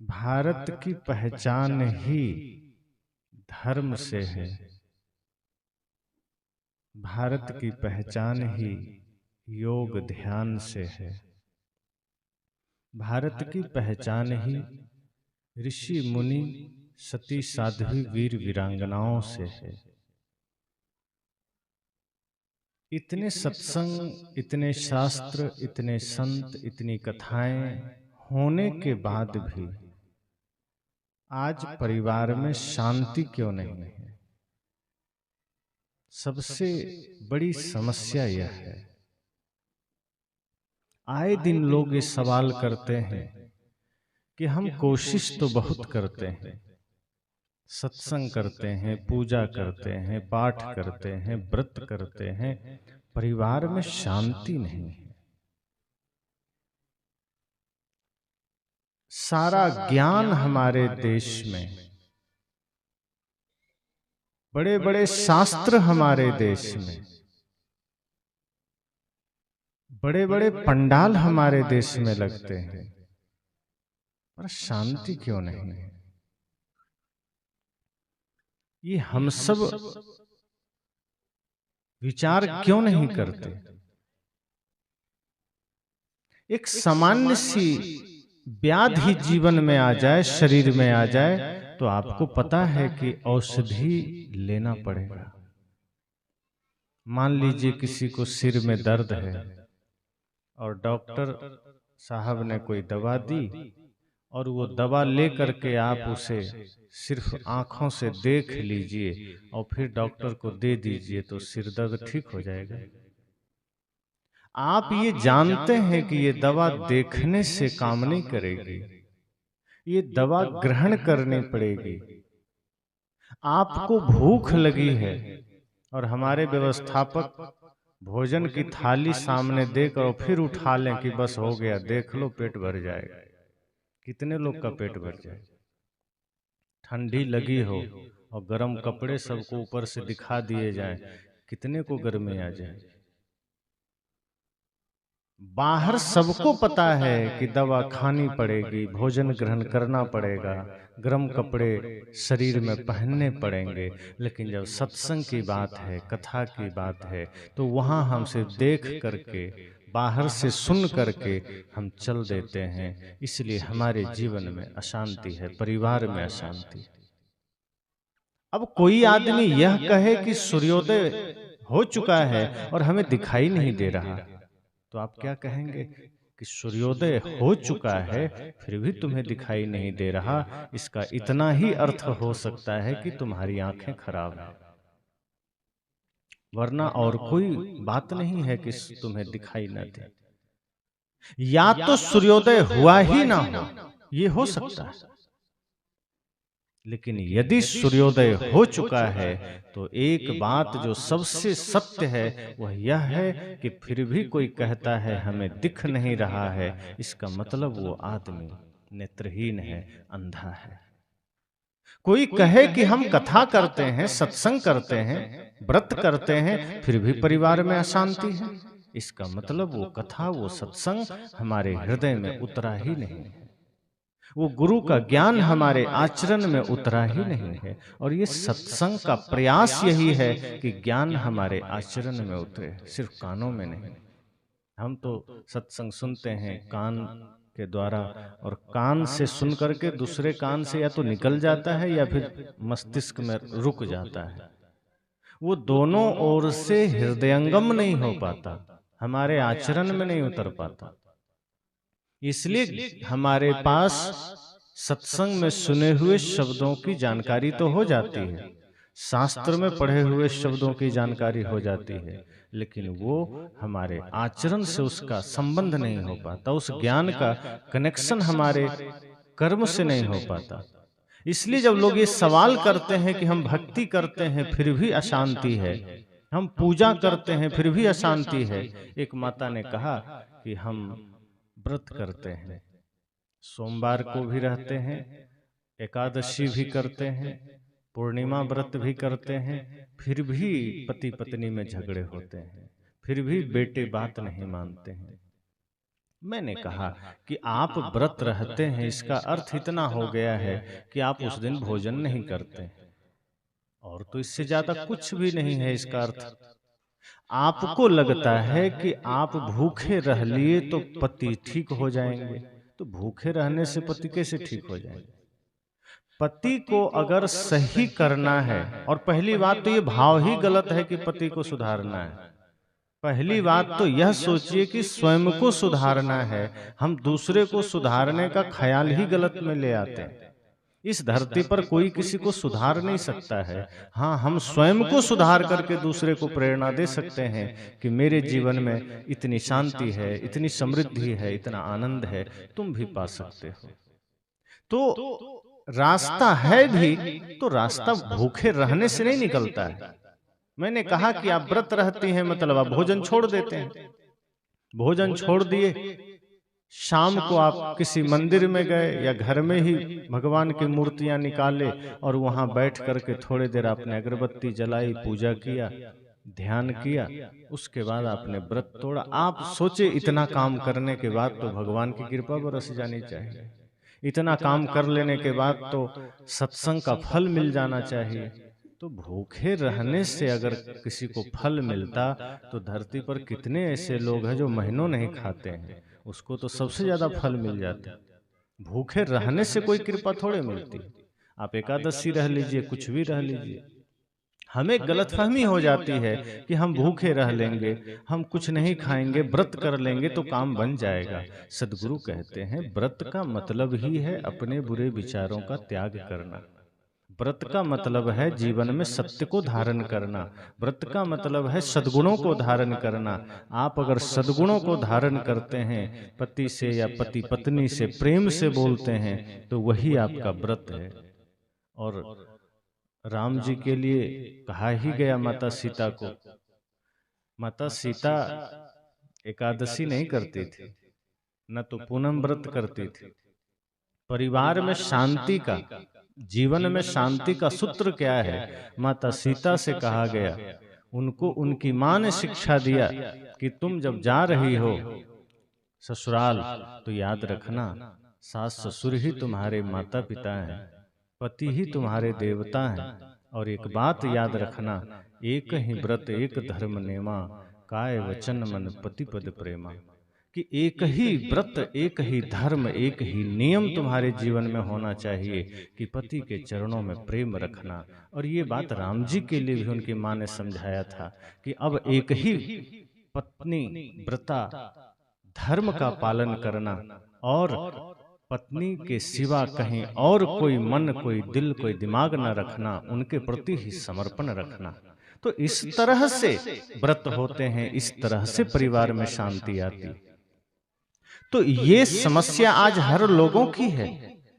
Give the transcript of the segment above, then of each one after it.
भारत की पहचान ही धर्म से है। भारत की पहचान ही योग ध्यान से है। भारत की पहचान ही ऋषि मुनि सती साध्वी वीर वीरांगनाओं से है। इतने सत्संग, इतने शास्त्र, इतने संत, इतनी कथाएं होने के बाद भी आज परिवार में शांति क्यों नहीं है? सबसे बड़ी समस्या यह है। आए दिन लोग ये सवाल करते हैं कि हम कोशिश तो बहुत करते हैं, सत्संग करते हैं, पूजा करते हैं, पाठ करते हैं, व्रत करते हैं, परिवार में शांति नहीं है। सारा ज्ञान हमारे देश में, बड़े बड़े शास्त्र हमारे देश में, बड़े बड़े पंडाल हमारे देश में लगते हैं, पर शांति क्यों नहीं है? ये हम सब विचार क्यों नहीं करते? एक सामान्य सी व्याधि जीवन में आ जाए, शरीर में आ जाए, तो आपको पता है कि औषधि लेना पड़ेगा। मान लीजिए किसी को सिर में दर्द है और डॉक्टर साहब ने कोई दवा दी और वो दवा ले करके आप उसे सिर्फ आंखों से देख लीजिए और फिर डॉक्टर को दे दीजिए तो सिर दर्द ठीक हो जाएगा। आप ये जानते हैं कि ये दवा देखने से काम नहीं करेगी, ये दवा ग्रहण करनी पड़ेगी। आपको भूख लगी है और हमारे व्यवस्थापक भोजन की थाली सामने देकर और फिर उठा लें कि बस हो गया, देख लो पेट भर जाएगा। कितने लोग का पेट भर जाए? ठंडी लगी हो और गर्म कपड़े सबको ऊपर से दिखा दिए जाएं, कितने को गर्मी आ जाए? बाहर सबको पता है कि दवा खानी पड़ेगी, भोजन ग्रहण करना पड़ेगा, गर्म कपड़े शरीर में पहनने पड़ेंगे, लेकिन जब सत्संग की बात है, कथा की बात है, तो वहां हम सिर्फ देख करके, बाहर से सुन करके हम चल देते हैं। इसलिए हमारे जीवन में अशांति है, परिवार में अशांति। अब कोई आदमी यह कहे कि सूर्योदय हो चुका है और हमें दिखाई नहीं दे रहा, तो आप क्या कहेंगे? कि सूर्योदय हो चुका है फिर भी तुम्हें दिखाई नहीं दे रहा, इसका इतना ही अर्थ हो सकता है कि तुम्हारी आंखें खराब हैं, वरना और कोई बात नहीं है कि तुम्हें दिखाई न दे। या तो सूर्योदय हुआ ही ना हो, ये हो सकता है, लेकिन यदि सूर्योदय हो चुका है तो एक बात जो सबसे सत्य है वह यह है कि फिर भी कोई कहता है हमें दिख नहीं रहा है, इसका मतलब वो आदमी नेत्रहीन है, अंधा है। कोई कहे कि हम कथा करते हैं, सत्संग करते हैं, व्रत करते हैं, फिर भी परिवार में अशांति है, इसका मतलब वो कथा, वो सत्संग हमारे हृदय में उतरा ही नहीं है, वो गुरु का ज्ञान हमारे आचरण में उतरा ही नहीं है। और ये सत्संग का प्रयास यही है कि ज्ञान हमारे आचरण में उतरे, सिर्फ कानों में नहीं। हम तो सत्संग सुनते हैं कान के द्वारा, और कान से सुन करके दूसरे कान से या तो निकल जाता है या फिर मस्तिष्क में रुक जाता है, वो दोनों ओर से हृदयंगम नहीं हो पाता, हमारे आचरण में नहीं उतर पाता। इसलिए हमारे पास सत्संग में सुने हुए शब्दों की जानकारी तो हो जाती है, शास्त्र में पढ़े हुए शब्दों की जानकारी हो जाती है, लेकिन वो हमारे आचरण से उसका संबंध नहीं हो पाता, उस ज्ञान का कनेक्शन हमारे कर्म से नहीं हो पाता। इसलिए जब लोग ये सवाल करते हैं कि हम भक्ति करते हैं फिर भी अशांति है, हम पूजा करते हैं फिर भी अशांति है। एक माता ने कहा कि हम व्रत करते हैं, सोमवार को भी रहते हैं, एकादशी भी करते हैं, पूर्णिमा व्रत भी करते हैं, फिर भी पति पत्नी में झगड़े होते हैं, फिर भी बेटे बात नहीं मानते हैं। मैंने कहा कि आप व्रत रहते हैं, इसका अर्थ इतना हो गया है कि आप उस दिन भोजन नहीं करते, और तो इससे ज्यादा कुछ भी नहीं है इसका अर्थ। आपको लगता है कि आप भूखे रह लिए तो पति ठीक हो जाएंगे, तो भूखे रहने से पति कैसे ठीक हो जाएंगे? पति को अगर सही करना है, और पहली बात तो ये भाव ही गलत है कि पति को सुधारना है। पहली बात तो यह सोचिए कि स्वयं को सुधारना है। हम दूसरे को सुधारने का ख्याल ही गलत में ले आते हैं। इस धरती पर कोई किसी को सुधार नहीं सकता है। हाँ, हम स्वयं को सुधार करके दूसरे को प्रेरणा दे सकते हैं कि मेरे जीवन में इतनी शांति है, इतनी समृद्धि है, इतना आनंद है, तुम भी पा सकते हो। तो रास्ता है भी, तो रास्ता भूखे रहने से नहीं निकलता है। मैंने कहा कि आप व्रत रहती हैं, मतलब आप भोजन छोड़ देते हैं। भोजन छोड़ दिए, शाम को आप किसी मंदिर में गए या घर में ही भगवान की मूर्तियां निकाले और वहां बैठ करके थोड़ी देर आपने अगरबत्ती जलाई, पूजा किया, ध्यान किया, उसके बाद आपने व्रत तोड़ा। आप सोचे इतना काम करने के बाद तो भगवान की कृपा बरस जानी चाहिए, इतना काम कर लेने के बाद तो सत्संग का फल मिल जाना चाहिए। तो भूखे रहने से अगर किसी को फल मिलता तो धरती पर कितने ऐसे लोग हैं जो महीनों नहीं खाते हैं, उसको तो सबसे ज्यादा फल मिल जाता। भूखे रहने से कोई कृपा थोड़े मिलती। आप एकादशी रह लीजिए, कुछ भी रह लीजिए, हमें गलतफहमी हो जाती है कि हम भूखे रह लेंगे, हम कुछ नहीं खाएंगे, व्रत कर लेंगे तो काम बन जाएगा। सदगुरु कहते हैं व्रत का मतलब ही है अपने बुरे विचारों का त्याग करना। व्रत का मतलब है जीवन में सत्य को धारण करना। व्रत का मतलब है सद्गुणों को धारण करना। आप अगर सद्गुणों को धारण करते हैं, पति से या पति पत्नी से प्रेम से बोलते हैं, तो वही आपका व्रत है। और राम जी के लिए कहा ही गया माता सीता को, माता सीता एकादशी नहीं करती थी, न तो पूनम व्रत करती थी। परिवार में शांति का, जीवन में शांति का सूत्र क्या है? माता सीता से कहा गया, उनको उनकी माँ ने शिक्षा दिया कि तुम जब जा रही हो ससुराल तो याद रखना सास ससुर ही तुम्हारे माता पिता हैं, पति ही तुम्हारे देवता हैं। और एक बात याद रखना, एक ही व्रत एक धर्म नेमा, काय वचन मन पति पद प्रेमा। कि एक ही व्रत, एक ही धर्म, एक ही नियम तुम्हारे जीवन में होना चाहिए कि पति के चरणों में प्रेम रखना। और ये बात राम जी के लिए भी उनकी माँ ने समझाया था कि अब एक ही पत्नी व्रता धर्म का पालन करना, और पत्नी के सिवा कहीं और कोई मन, कोई दिल, कोई दिमाग न रखना, उनके प्रति ही समर्पण रखना। तो इस तरह से व्रत होते हैं, इस तरह से परिवार में शांति आती। तो ये समस्या आज हर लोगों की है।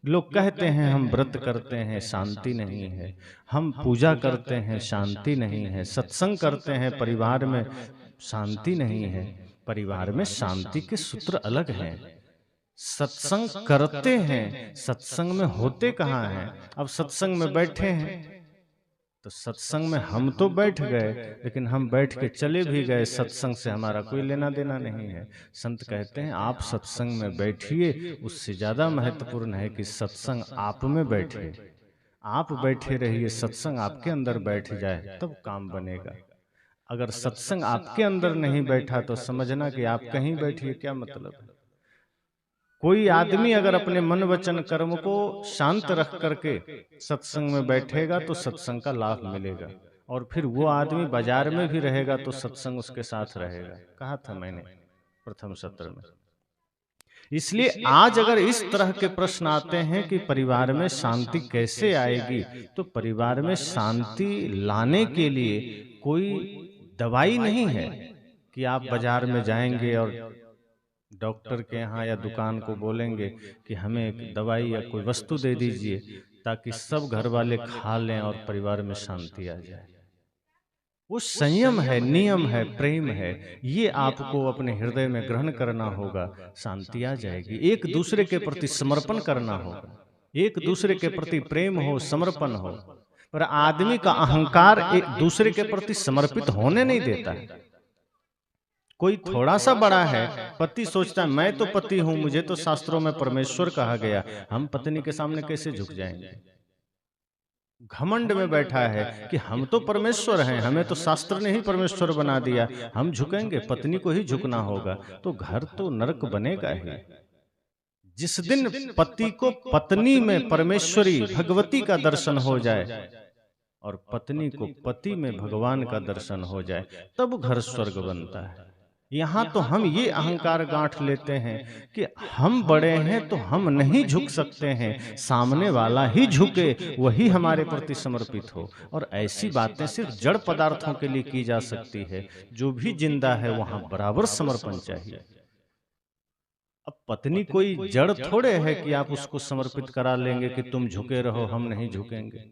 लोग कहते हैं हम व्रत करते हैं, शांति नहीं है, हम पूजा करते हैं, शांति नहीं है, सत्संग करते हैं, परिवार में शांति नहीं है। परिवार में शांति के सूत्र अलग हैं। सत्संग करते हैं, सत्संग में होते कहाँ हैं? अब सत्संग में बैठे हैं तो सत्संग में हम तो बैठ गए, लेकिन हम बैठ के चले भी गए, सत्संग से हमारा कोई लेना देना नहीं है। संत कहते हैं आप सत्संग में बैठिए, उससे ज्यादा महत्वपूर्ण है कि सत्संग आप में बैठे। आप बैठे रहिए, सत्संग आपके अंदर बैठ जाए, तब काम बनेगा। अगर सत्संग आपके अंदर नहीं बैठा तो समझना कि आप कहीं बैठिए, क्या मतलब है? कोई आदमी अगर अपने मन वचन कर्म को शांत रख करके सत्संग में बैठेगा तो सत्संग का लाभ मिलेगा, और फिर वो आदमी बाजार में भी रहेगा तो सत्संग उसके साथ रहेगा। कहा था मैंने प्रथम सत्र में। इसलिए आज अगर इस तरह के प्रश्न आते हैं कि परिवार में शांति कैसे आएगी, तो परिवार में शांति लाने के लिए कोई दवाई नहीं है कि आप बाजार में जाएंगे और डॉक्टर के यहाँ या दुकान को बोलेंगे कि हमें एक दवाई या कोई वस्तु दे दीजिए ताकि सब घर वाले खा लें और परिवार में शांति आ जाए। वो संयम है, नियम है, प्रेम है, ये आपको अपने हृदय में ग्रहण करना होगा, शांति आ जाएगी। एक दूसरे के प्रति समर्पण करना होगा, एक दूसरे के प्रति प्रेम हो, समर्पण हो। पर आदमी का अहंकार एक दूसरे के प्रति समर्पित होने नहीं देता है। कोई थोड़ा सा बड़ा है, पति सोचता है मैं तो पति हूं, मुझे तो शास्त्रों में परमेश्वर कहा गया, हम पत्नी के सामने कैसे झुक जाएंगे? घमंड में बैठा है कि हम तो परमेश्वर हैं, हमें तो शास्त्र ने ही परमेश्वर बना दिया, हम झुकेंगे? पत्नी को ही झुकना होगा। तो घर तो नरक बनेगा ही। जिस दिन पति को पत्नी में परमेश्वरी भगवती का दर्शन हो जाए और पत्नी को पति में भगवान का दर्शन हो जाए, तब घर स्वर्ग बनता है। यहाँ तो हम ये अहंकार गांठ लेते हैं कि हम बड़े हैं तो हम नहीं झुक सकते हैं, सामने वाला ही झुके, वही हमारे प्रति समर्पित हो। और ऐसी बातें सिर्फ जड़ पदार्थों के लिए की जा सकती है। जो भी जिंदा है वहां बराबर समर्पण चाहिए। अब पत्नी कोई जड़ थोड़े है कि आप उसको समर्पित करा लेंगे कि तुम झुके रहो, हम नहीं झुकेंगे।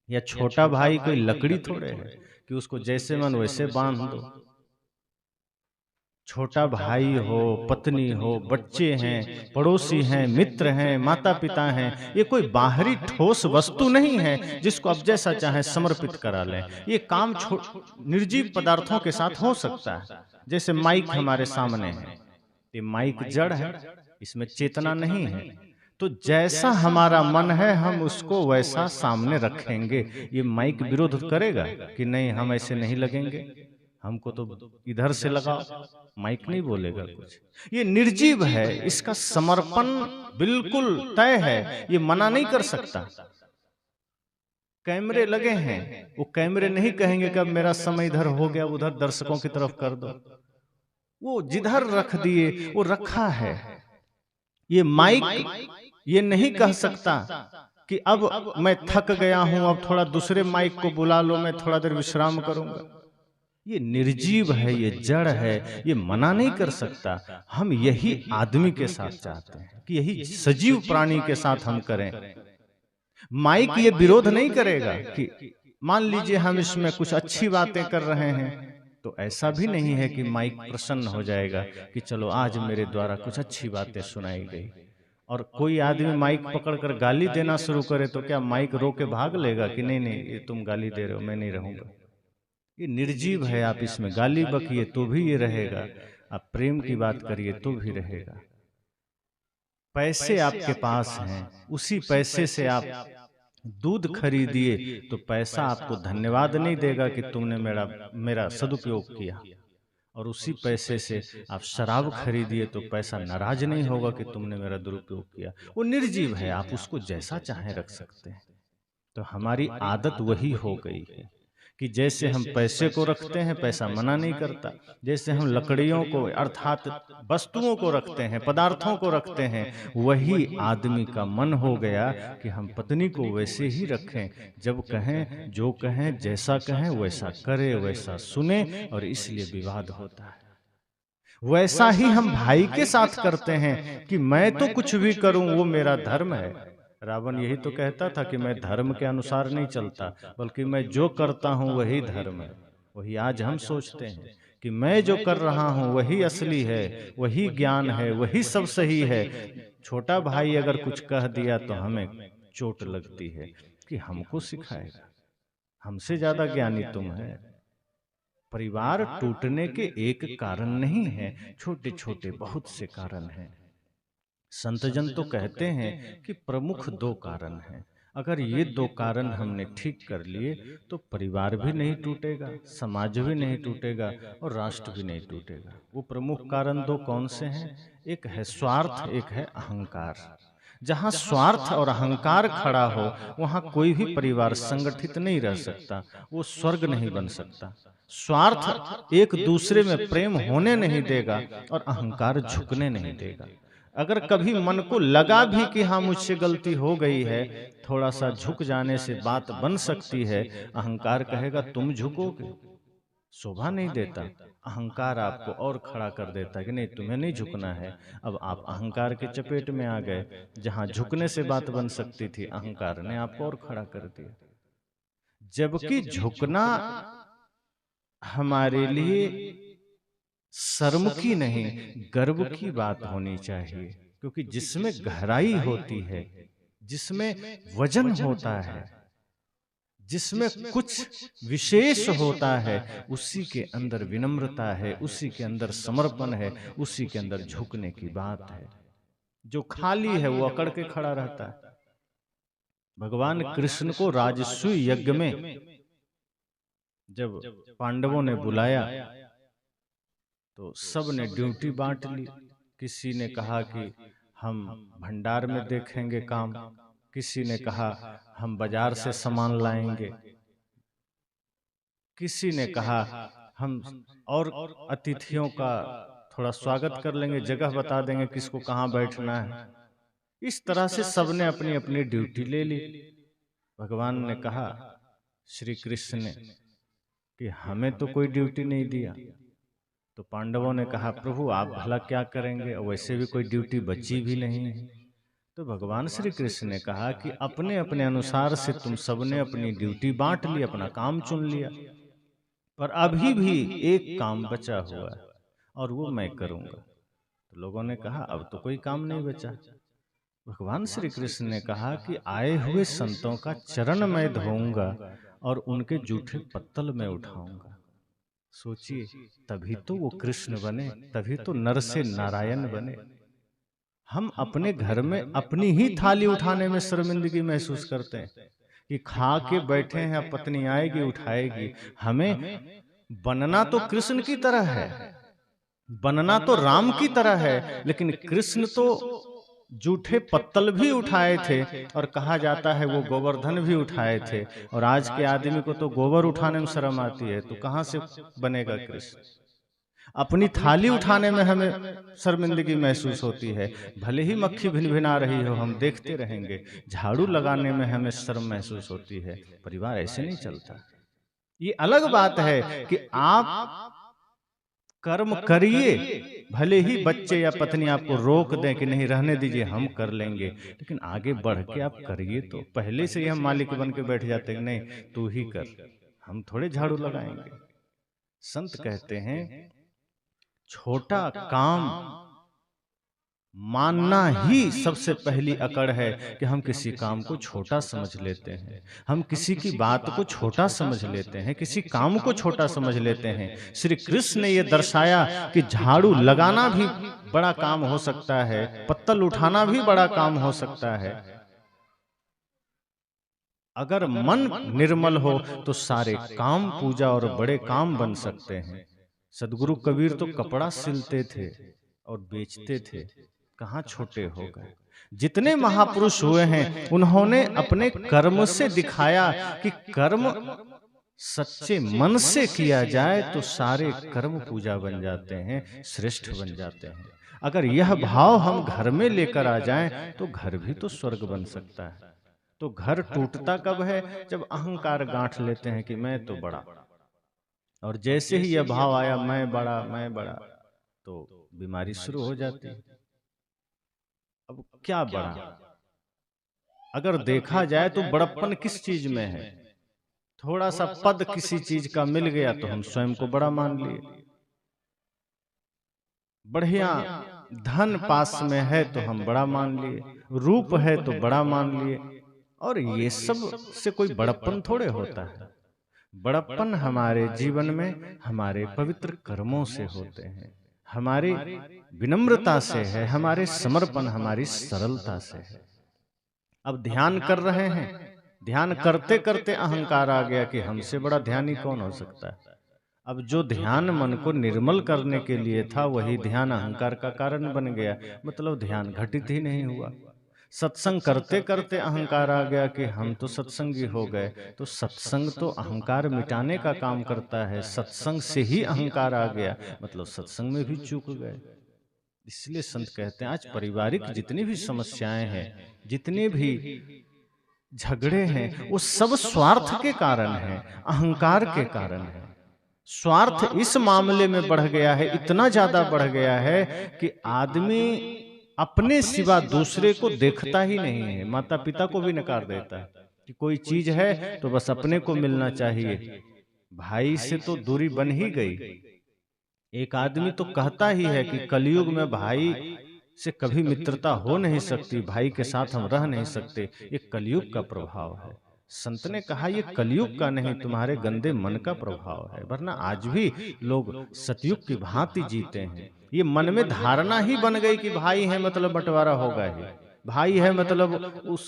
या छोटा भाई कोई लकड़ी थोड़े है कि उसको जैसे मन वैसे बांध दो। छोटा भाई हो, पत्नी हो, बच्चे हैं, पड़ोसी हैं, मित्र हैं, माता पिता हैं, ये कोई बाहरी ठोस वस्तु नहीं है जिसको अब जैसा चाहे समर्पित करा लें। ये काम निर्जीव पदार्थों के साथ हो सकता है। जैसे माइक हमारे सामने है, ये माइक जड़ है, इसमें चेतना नहीं है। तो जैसा हमारा मन है हम उसको वैसा सामने रखेंगे। ये माइक विरोध करेगा कि नहीं हम ऐसे नहीं लगेंगे, हमको तो इधर से लगाओ, माइक नहीं बोलेगा कुछ। ये निर्जीव है, इसका समर्पण बिल्कुल तय है, ये मना नहीं कर सकता। कैमरे लगे हैं, वो कैमरे नहीं कहेंगे कि अब मेरा समय इधर हो गया, उधर दर्शकों की तरफ कर दो। वो जिधर रख दिए वो रखा है। ये माइक ये नहीं कह सकता कि अब मैं थक गया हूं, अब थोड़ा दूसरे माइक को बुला लो, मैं थोड़ा देर विश्राम करूंगा। ये निर्जीव है, ये जड़ है, ये मना नहीं कर सकता। हम यही आदमी के साथ चाहते हैं कि यही सजीव प्राणी के साथ हम करें। माइक ये विरोध नहीं करेगा कि मान लीजिए हम इसमें कुछ अच्छी बातें कर रहे हैं, तो ऐसा भी नहीं है कि माइक प्रसन्न हो जाएगा कि चलो आज मेरे द्वारा कुछ अच्छी बातें सुनाई गई। और कोई आदमी माइक पकड़कर गाली देना शुरू करे तो क्या माइक रो के भाग लेगा कि नहीं नहीं ये तुम गाली दे रहे हो, मैं नहीं रहूंगा? ये निर्जीव है, आप इसमें गाली बकिए तो भी ये रहेगा, आप प्रेम की बात करिए तो भी रहेगा। पैसे आपके पास हैं, उसी पैसे से आप दूध खरीदिए तो पैसा आपको धन्यवाद नहीं देगा कि तुमने मेरा सदुपयोग किया। और उसी पैसे से आप शराब खरीदिए तो पैसा नाराज नहीं होगा कि तुमने मेरा दुरुपयोग किया। वो निर्जीव है, आप उसको जैसा चाहे रख सकते हैं। तो हमारी आदत वही हो गई है कि जैसे हम पैसे को रखते हैं, पैसा मना नहीं करता। जैसे हम लकड़ियों को अर्थात वस्तुओं को रखते हैं, पदार्थों को रखते हैं, वही आदमी का मन हो गया कि हम पत्नी को वैसे ही रखें, जब कहें, जो कहें, जैसा कहें वैसा करे, वैसा सुने, और इसलिए विवाद होता है। वैसा ही हम भाई के साथ करते हैं कि मैं तो कुछ भी करूं वो मेरा धर्म है। रावण यही तो कहता था कि मैं धर्म के अनुसार नहीं चलता, बल्कि मैं जो करता हूं वही धर्म है। वही आज हम सोचते हैं कि मैं जो कर रहा हूं वही असली है, वही ज्ञान है, वही सब सही है। छोटा भाई अगर कुछ कह दिया तो हमें चोट लगती है कि हमको सिखाएगा, हमसे ज्यादा ज्ञानी तुम है। परिवार टूटने के एक कारण नहीं है, छोटे छोटे बहुत से कारण हैं। संतजन तो कहते हैं कि प्रमुख दो कारण हैं। अगर ये दो कारण हमने ठीक कर लिए तो परिवार भी नहीं टूटेगा, समाज भी नहीं टूटेगा और राष्ट्र भी नहीं टूटेगा। वो प्रमुख कारण दो कौन से हैं? एक है स्वार्थ, एक है अहंकार। जहाँ स्वार्थ और अहंकार खड़ा हो वहाँ कोई भी परिवार संगठित नहीं रह सकता, वो स्वर्ग नहीं बन सकता। स्वार्थ एक दूसरे में प्रेम होने नहीं देगा और अहंकार झुकने नहीं देगा। अगर कभी मन को लगा भी कि हाँ मुझसे गलती हो गई है, थोड़ा सा झुक जाने से बात बन सकती है। अहंकार कहेगा तुम झुकोगे, शोभा नहीं देता। अहंकार आपको और खड़ा कर देता है कि नहीं तुम्हें नहीं झुकना है। अब आप अहंकार के चपेट में आ गए, जहां झुकने से बात बन सकती थी अहंकार ने आपको और खड़ा कर दिया। जबकि झुकना हमारे लिए शर्म की नहीं गर्व की बात होनी चाहिए, क्योंकि जिसमें गहराई होती है, जिसमें वजन होता है, जिसमें कुछ विशेष होता है उसी के अंदर विनम्रता है, उसी के अंदर समर्पण है, उसी के अंदर झुकने की बात है। जो खाली है वो अकड़ के खड़ा रहता है। भगवान कृष्ण को राजसूय यज्ञ में जब पांडवों ने बुलाया तो सब ने ड्यूटी बांट ली। किसी ने कहा कि हम भंडार में देखेंगे काम, किसी ने कहा हम बाजार से सामान लाएंगे, किसी ने कहा हम और अतिथियों का थोड़ा स्वागत कर लेंगे, जगह बता देंगे किसको कहाँ बैठना है। इस तरह से सबने अपनी अपनी ड्यूटी ले ली। भगवान ने कहा श्री कृष्ण ने कि हमें तो कोई ड्यूटी नहीं दिया। तो पांडवों ने कहा प्रभु आप भला क्या करेंगे, वैसे भी कोई ड्यूटी बची भी नहीं है। तो भगवान श्री कृष्ण ने कहा कि अपने अपने अनुसार से तुम सबने अपनी ड्यूटी बांट ली, अपना काम चुन लिया, पर अभी भी एक काम बचा हुआ है और वो मैं करूंगा। तो लोगों ने कहा अब तो कोई काम नहीं बचा। भगवान श्री कृष्ण ने कहा कि आए हुए संतों का चरण मैं धोऊंगा और उनके जूठे पत्तल में उठाऊंगा। सोचिए, तभी तो वो कृष्ण बने, तभी तो नर से नारायण बने। हम अपने घर में अपनी ही थाली उठाने में शर्मिंदगी महसूस करते हैं कि खा के बैठे हैं, पत्नी आएगी उठाएगी। हमें बनना तो कृष्ण की तरह है, बनना तो राम की तरह है, लेकिन कृष्ण तो जूठे पत्तल भी उठाए थे और कहा जाता है वो गोवर्धन भी उठाए थे। और आज के आदमी को तो गोबर उठाने में शर्म आती है, तो कहां से बनेगा कृष्ण। अपनी थाली उठाने में हमें शर्मिंदगी महसूस होती है, भले ही मक्खी भिनभिना रही हो हम देखते रहेंगे। झाड़ू लगाने में हमें शर्म महसूस होती है। परिवार ऐसे नहीं चलता। ये अलग बात है कि आप कर्म करिए, भले ही बच्चे या पत्नी आपको रोक दें कि नहीं रहने दीजिए हम कर लेंगे, लेकिन आगे बढ़ के आप करिए। तो पहले से ही हम मालिक बन के बैठ जाते हैं, नहीं तू ही कर, हम थोड़े झाड़ू लगाएंगे। संत कहते हैं छोटा काम मानना ही सबसे पहली अकड़ है कि हम किसी काम को छोटा समझ लेते हैं, हम किसी की बात को छोटा समझ लेते हैं, किसी काम को छोटा समझ लेते हैं। श्री कृष्ण ने यह दर्शाया कि झाड़ू लगाना भी बड़ा काम हो सकता है, पत्तल उठाना भी बड़ा काम हो सकता है। अगर मन निर्मल हो तो सारे काम पूजा और बड़े काम बन सकते हैं। सदगुरु कबीर तो कपड़ा सिलते थे और बेचते थे, कहाँ छोटे हो गए। जितने महापुरुष हुए हैं उन्होंने अपने कर्म से दिखाया कि कर्म सच्चे मन से किया जाए तो सारे कर्म पूजा बन जाते हैं, श्रेष्ठ बन जाते हैं। अगर यह भाव हम घर में लेकर आ जाएं तो घर भी तो स्वर्ग बन सकता है। तो घर टूटता कब है, जब अहंकार गांठ लेते हैं कि मैं तो बड़ा, और जैसे ही यह भाव आया मैं बड़ा मैं बड़ा, तो बीमारी शुरू हो जाती है। अब क्या बड़ा, अगर देखा जाए तो बड़प्पन किस चीज में है। थोड़ा सा पद किसी चीज का मिल गया तो हम स्वयं को बड़ा मान लिए, बढ़िया धन पास में है तो हम बड़ा मान लिए, रूप है तो बड़ा मान लिए। और ये सब से कोई बड़प्पन थोड़े होता है। बड़प्पन हमारे जीवन में हमारे पवित्र कर्मों से होते हैं, हमारी विनम्रता से है, हमारे समर्पण हमारी सरलता से है। अब ध्यान कर रहे हैं, ध्यान करते करते अहंकार आ गया कि हमसे बड़ा ध्यानी कौन हो सकता है। अब जो ध्यान मन को निर्मल करने के लिए था वही ध्यान अहंकार का कारण बन गया, मतलब ध्यान घटित ही नहीं हुआ। सत्संग करते करते अहंकार आ गया कि हम तो सत्संगी हो गए। तो सत्संग तो अहंकार मिटाने का काम करता है, सत्संग से ही अहंकार आ गया, मतलब सत्संग में भी चूक गए। इसलिए संत कहते हैं आज पारिवारिक जितनी भी समस्याएं हैं, जितने भी झगड़े हैं, वो सब स्वार्थ के कारण हैं, अहंकार के कारण है। स्वार्थ इस मामले में बढ़ गया है, इतना ज्यादा बढ़ गया है कि आदमी अपने सिवा दूसरे को देखता ही नहीं है। माता पिता को भी नकार देता है कि कोई चीज है तो बस अपने को मिलना चाहिए। भाई से तो दूरी बन ही गई। एक आदमी तो कहता ही है कि कलयुग में भाई से कभी मित्रता हो नहीं सकती, भाई के साथ हम रह नहीं सकते। ये कलयुग का प्रभाव है। संत ने कहा ये कलयुग का नहीं, तुम्हारे गंदे मन का प्रभाव है, वरना आज भी लोग सतयुग की भांति जीते हैं। ये मन में धारणा ही बन गई कि भाई है मतलब बंटवारा होगा ही, भाई है मतलब उस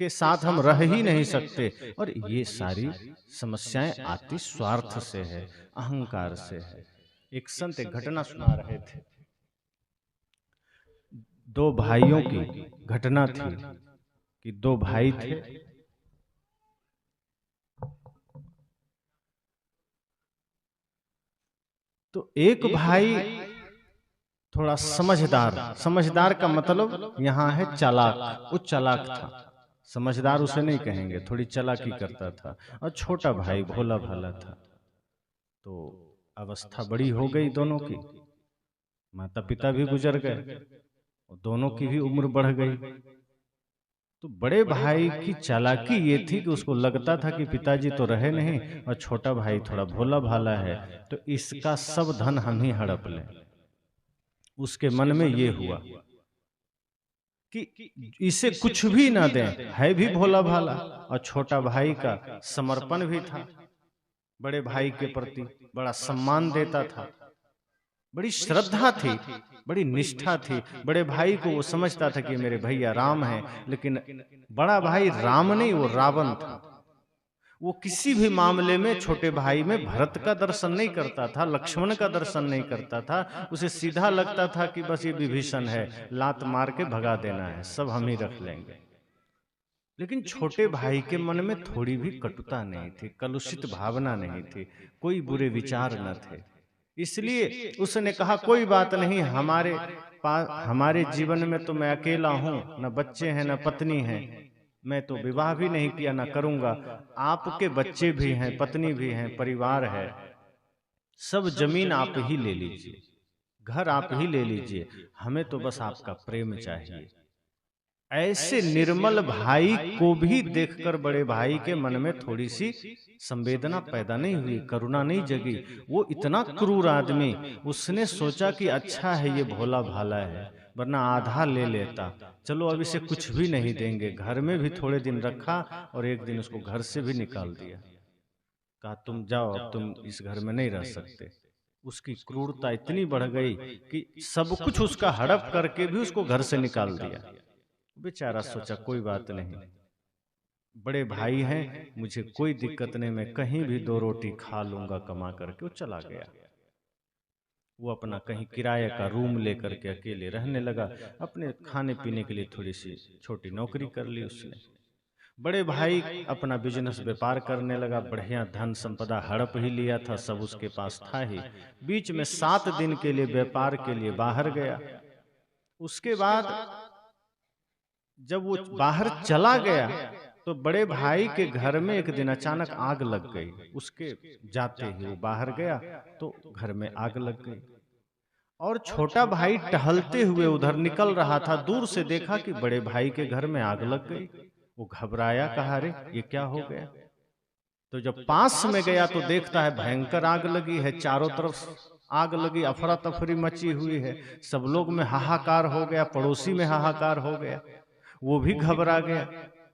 के साथ हम रह ही नहीं सकते। और ये सारी समस्याएं आती स्वार्थ से है, अहंकार से है। एक संत एक घटना सुना रहे थे। दो भाइयों की घटना थी कि दो भाई थे। तो एक भाई थोड़ा समझदार, समझदार का मतलब यहाँ है चालाक, वो चालाक था। समझदार उसे नहीं कहेंगे, थोड़ी चालाकी करता था। और छोटा भाई भोला भाला था। तो अवस्था बड़ी हो गई दोनों की, माता पिता भी गुजर गए और दोनों की भी उम्र बढ़ गई। तो बड़े भाई की चालाकी ये थी कि उसको लगता था कि पिताजी तो रहे नहीं और छोटा भाई थोड़ा भोला भाला है, तो इसका सब धन हम ही हड़प लें। उसके मन में ये हुआ कि इसे कुछ भी ना दें, है भी भोला भाला और छोटा भाई का समर्पण भी था, बड़े भाई के प्रति बड़ा सम्मान देता था, बड़ी श्रद्धा थी, बड़ी निष्ठा थी। बड़े भाई को वो समझता था कि मेरे भैया राम हैं, लेकिन बड़ा भाई राम नहीं, वो रावण था। वो किसी भी मामले में छोटे भाई में भरत का दर्शन नहीं करता था, लक्ष्मण का दर्शन नहीं करता था। उसे सीधा लगता था कि बस ये विभीषण है, लात मार के भगा देना है, सब हम ही रख लेंगे। लेकिन छोटे भाई के मन में थोड़ी भी कटुता नहीं थी, कलुषित भावना नहीं थी, कोई बुरे विचार न थे। इसलिए उसने कहा कोई बात नहीं, हमारे पास, हमारे जीवन में तो मैं अकेला हूं, न बच्चे हैं न पत्नी है, मैं तो विवाह भी नहीं किया, न करूंगा। आपके बच्चे भी हैं, पत्नी भी हैं, परिवार है, सब जमीन आप ही ले लीजिए, घर आप ही ले लीजिए, हमें तो बस आपका प्रेम चाहिए। ऐसे निर्मल भाई को भी देखकर बड़े भाई के मन में थोड़ी सी संवेदना पैदा नहीं हुई, करुणा नहीं जगी। वो इतना क्रूर आदमी, उसने सोचा कि अच्छा है ये भोला भाला है, वरना आधा ले लेता। चलो अब इसे कुछ भी नहीं देंगे। घर में भी थोड़े दिन रखा और एक दिन उसको घर से भी निकाल दिया, कहा तुम जाओ, अब तुम इस घर में नहीं रह सकते। उसकी क्रूरता इतनी बढ़ गई कि सब कुछ उसका हड़प करके भी उसको घर से निकाल दिया। बेचारा सोचा कोई बात नहीं, बड़े भाई हैं, मुझे कोई दिक्कत नहीं, मैं कहीं भी दो रोटी खा लूंगा कमा करके। वो चला गया। वो अपना कहीं किराए का रूम लेकर के अकेले रहने लगा। अपने खाने पीने के लिए थोड़ी सी छोटी नौकरी कर ली उसने। बड़े भाई अपना बिजनेस व्यापार करने लगा, बढ़िया धन संपदा हड़प ही लिया था, सब उसके पास था ही। बीच में 7 दिन के लिए व्यापार के लिए बाहर गया। उसके बाद जब वो बाहर चला गया तो बड़े भाई के घर में एक दिन अचानक आग लग गई। उसके जाते ही वो बाहर गया तो घर में आग लग गई, और छोटा भाई टहलते हुए उधर निकल रहा था, दूर से देखा कि बड़े भाई के घर में आग लग गई। वो घबराया, कहा अरे ये क्या हो गया। तो जब पास में गया तो देखता है भयंकर आग लगी है, चारों तरफ आग लगी, अफरा तफरी मची हुई है, सब लोग में हाहाकार हो गया, पड़ोसी में हाहाकार हो गया। वो भी घबरा गया।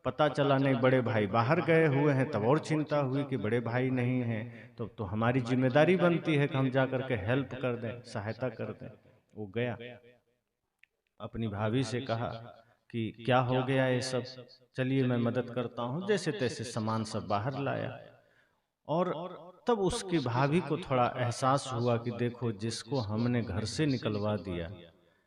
पता चला नहीं बड़े भाई बाहर गए हुए हैं। तब और चिंता हुई कि बड़े भाई नहीं हैं, तो हमारी जिम्मेदारी बनती है कि हम जाकर के हेल्प कर दें, सहायता कर दें। वो गया, अपनी भाभी से कहा कि क्या हो गया ये सब, चलिए मैं मदद करता हूँ। जैसे तैसे सामान सब बाहर लाया। और तब उसकी भाभी को थोड़ा एहसास हुआ कि देखो, जिसको हमने घर से निकलवा दिया,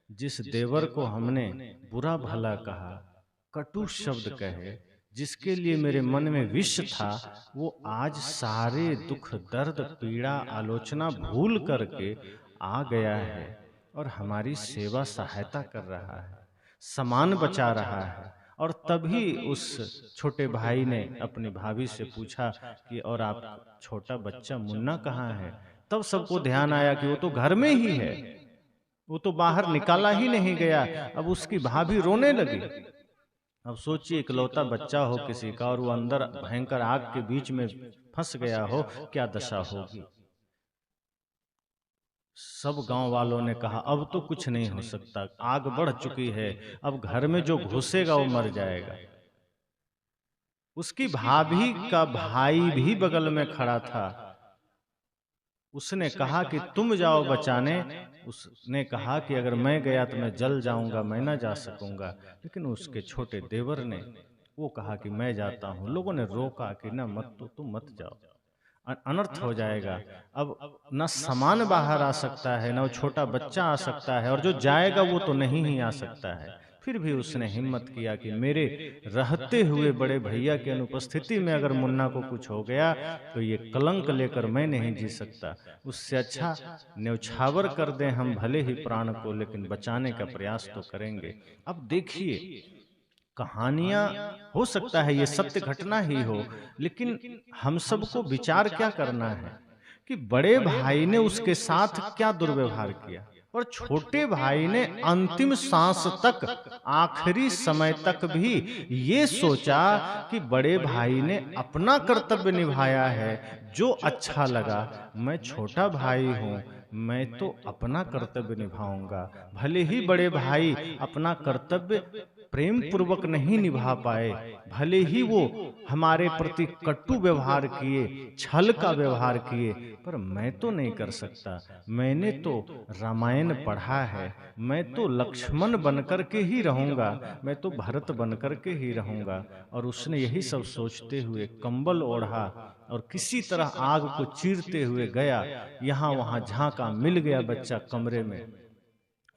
जिस देवर को हमने बुरा भला कहा, कटु शब्द कहे, जिसके लिए मेरे मन में विष था, वो आज सारे दुख दर्द पीड़ा आलोचना भूल करके आ गया है और हमारी सेवा सहायता कर रहा है, सामान बचा रहा है। और तभी उस छोटे भाई ने अपनी भाभी से पूछा कि और आप छोटा बच्चा मुन्ना कहाँ है। तब सबको ध्यान आया कि वो तो घर में ही है, वो तो बाहर निकाला ही नहीं गया। अब उसकी भाभी रोने लगी। अब सोचिए, इकलौता बच्चा हो किसी का और वो अंदर भयंकर आग के बीच में फंस गया हो, क्या दशा होगी। सब गांव वालों ने कहा अब तो कुछ नहीं हो सकता, आग बढ़ चुकी है, अब घर में जो घुसेगा वो मर जाएगा। उसकी भाभी का भाई भी बगल में खड़ा था। उसने कहा कि तुम जाओ बचाने। उसने कहा कि अगर मैं गया तो मैं जल जाऊंगा, मैं ना जा सकूंगा। लेकिन उसके छोटे देवर ने वो कहा कि मैं जाता हूं। लोगों ने रोका कि ना मत, तो तुम मत जाओ, अनर्थ हो जाएगा। अब न सामान बाहर आ सकता है, न वो छोटा बच्चा आ सकता है, और जो जाएगा वो तो नहीं ही आ सकता है। फिर भी उसने हिम्मत किया कि मेरे रहते हुए बड़े भैया की अनुपस्थिति में अगर मुन्ना को कुछ हो गया तो ये कलंक लेकर मैं नहीं जी सकता। उससे अच्छा न्यौछावर कर दें हम भले ही प्राण को, लेकिन बचाने का प्रयास तो करेंगे। अब देखिए, कहानियां हो सकता है ये सत्य घटना ही हो, लेकिन हम सबको विचार क्या करना है कि बड़े भाई ने उसके साथ क्या दुर्व्यवहार किया, और छोटे भाई ने अंतिम सांस तक, आखिरी समय तक भी ये सोचा कि बड़े भाई ने अपना कर्तव्य निभाया है, जो अच्छा लगा। मैं छोटा भाई हूं, मैं तो अपना कर्तव्य निभाऊंगा। भले ही बड़े भाई अपना कर्तव्य प्रेम पूर्वक नहीं निभा पाए, भले ही वो हमारे प्रति कटु व्यवहार किए, छल का व्यवहार किए, पर मैं तो नहीं कर सकता। मैंने तो रामायण पढ़ा है, मैं तो लक्ष्मण बनकर के ही रहूंगा, मैं तो भरत बनकर के ही रहूंगा। और उसने यही सब सोचते हुए कंबल ओढ़ा और किसी तरह आग को चीरते हुए गया। यहां वहां झांका, मिल गया बच्चा कमरे में,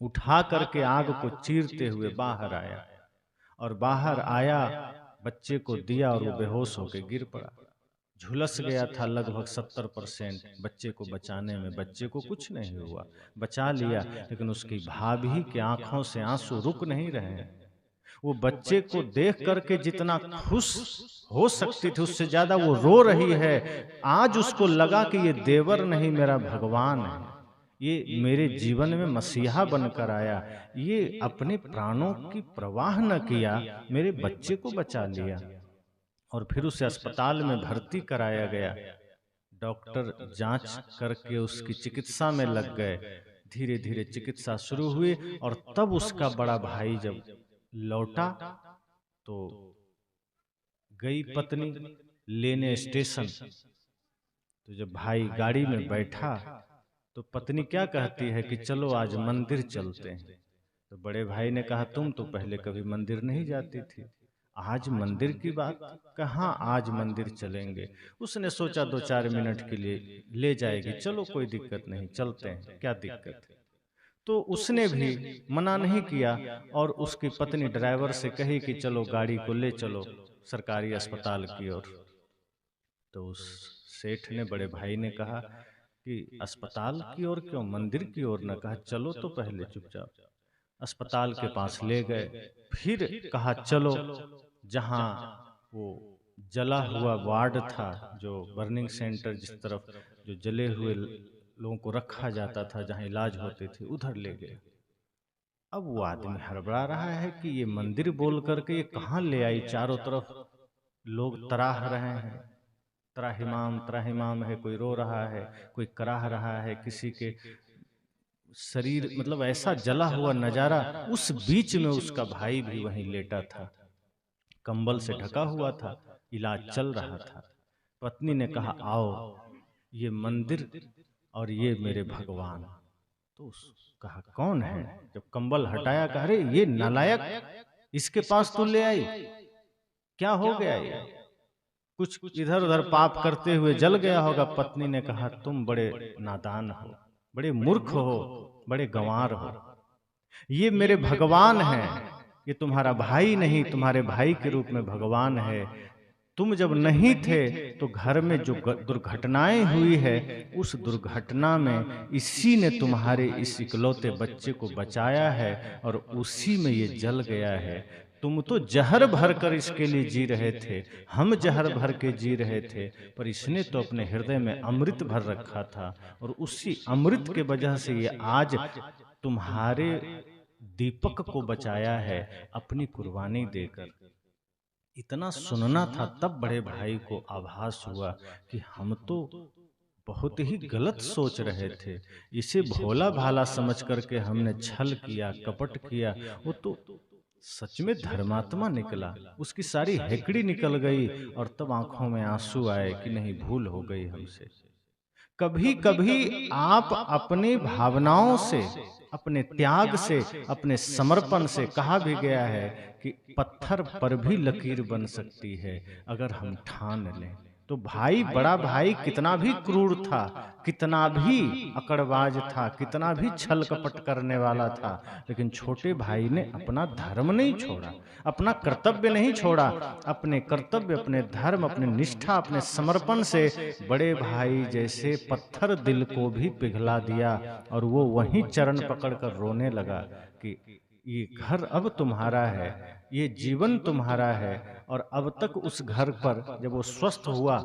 उठा करके आग को चीरते हुए बाहर आया। और बाहर आया, बच्चे को दिया और वो बेहोश होकर गिर पड़ा। झुलस गया था लगभग 70%। बच्चे को बचाने में बच्चे को कुछ नहीं हुआ, बचा लिया, लेकिन उसकी भाभी की आंखों से आंसू रुक नहीं रहे हैं। वो बच्चे को देख करके जितना खुश हो सकती थी, उससे ज्यादा वो रो रही है। आज उसको लगा कि ये देवर नहीं, मेरा भगवान है, ये मेरे जीवन में मसीहा बनकर आया, ये अपने प्राणों की परवाह न किया, मेरे बच्चे को बचा लिया। और फिर उसे अस्पताल में भर्ती कराया गया। डॉक्टर जांच करके उसकी चिकित्सा में लग गए। धीरे धीरे चिकित्सा शुरू हुई, और तब उसका बड़ा भाई जब लौटा तो गई पत्नी लेने स्टेशन। तो जब भाई गाड़ी में बैठा तो पत्नी क्या कहती है कि चलो आज मंदिर चलते हैं। तो बड़े भाई ने कहा तुम तो पहले कभी मंदिर नहीं जाती थी, आज मंदिर की बात, कहाँ आज मंदिर चलेंगे। उसने सोचा 2-4 मिनट के लिए ले जाएगी, चलो कोई दिक्कत नहीं, चलते हैं, क्या दिक्कत है। तो उसने भी मना नहीं किया, और उसकी पत्नी ड्राइवर से कही कि चलो गाड़ी को ले चलो सरकारी अस्पताल की ओर। तो उस सेठ ने, बड़े भाई ने कहा कि अस्पताल की ओर क्यों, मंदिर की ओर न, कहा चलो तो पहले चुपचाप। अस्पताल के पास ले गए, फिर कहा चलो जहां वो जला हुआ वार्ड था, जो बर्निंग सेंटर, जिस तरफ जो जले हुए लोगों को रखा जाता था, जहां इलाज होते थे, उधर ले गए। अब वो आदमी हड़बड़ा रहा है कि ये मंदिर बोल करके ये कहाँ ले आई, चारों तरफ लोग तराह रहे हैं, त्राहिमाम त्राहिमाम है, कोई रो रहा है, कोई कराह रहा है, किसी के शरीर मतलब ऐसा जला हुआ नजारा। उस बीच में उसका भाई भी वहीं लेटा था, कंबल से ढका हुआ था, इलाज चल रहा था। पत्नी ने कहा आओ, ये मंदिर और ये मेरे भगवान। तो कहा कौन है। जब कंबल हटाया, कहा अरे ये नालायक, इसके पास तू ले आई, क्या हो गया ये, कुछ इधर उधर पाप करते हुए जल गया होगा। पत्नी ने कहा तुम बड़े नादान हो, बड़े मूर्ख हो, बड़े गंवार हो, ये मेरे भगवान हैं, ये तुम्हारा भाई नहीं, तुम्हारे भाई के रूप में भगवान है। तुम जब नहीं थे तो घर में जो दुर्घटनाएं हुई है, उस दुर्घटना में इसी ने तुम्हारे इस इकलौते बच्चे को बचाया है, और उसी में ये जल गया है। तुम तो जहर भर कर इसके लिए जी रहे थे, हम जहर भर के जी रहे थे, पर इसने तो अपने हृदय में अमृत भर रखा था, और उसी अमृत के वजह से ये आज तुम्हारे दीपक को बचाया है अपनी कुर्बानी देकर। इतना सुनना था, तब बड़े भाई को आभास हुआ कि हम तो बहुत ही गलत सोच रहे थे, इसे भोला भाला समझ करके हमने छल किया, कपट किया, वो तो सच में धर्मात्मा निकला, उसकी सारी हेकड़ी निकल गई और तब आंखों में आंसू आए कि नहीं, भूल हो गई हमसे। कभी कभी आप अपनी भावनाओं से, अपने त्याग से, अपने समर्पण से, कहा भी गया है कि पत्थर पर भी लकीर बन सकती है अगर हम ठान लें। तो भाई, बड़ा भाई कितना भी क्रूर था, कितना भी अकड़बाज था, कितना भी छल कपट करने वाला था, लेकिन छोटे भाई ने अपना धर्म नहीं छोड़ा, अपना कर्तव्य नहीं छोड़ा। अपने कर्तव्य, अपने धर्म, अपने निष्ठा, अपने समर्पण से बड़े भाई जैसे पत्थर दिल को भी पिघला दिया, और वो वहीं चरण पकड़कर रोने लगा कि ये घर अब तुम्हारा है, ये जीवन तुम्हारा है। और अब तक उस घर पर जब वो स्वस्थ हुआ,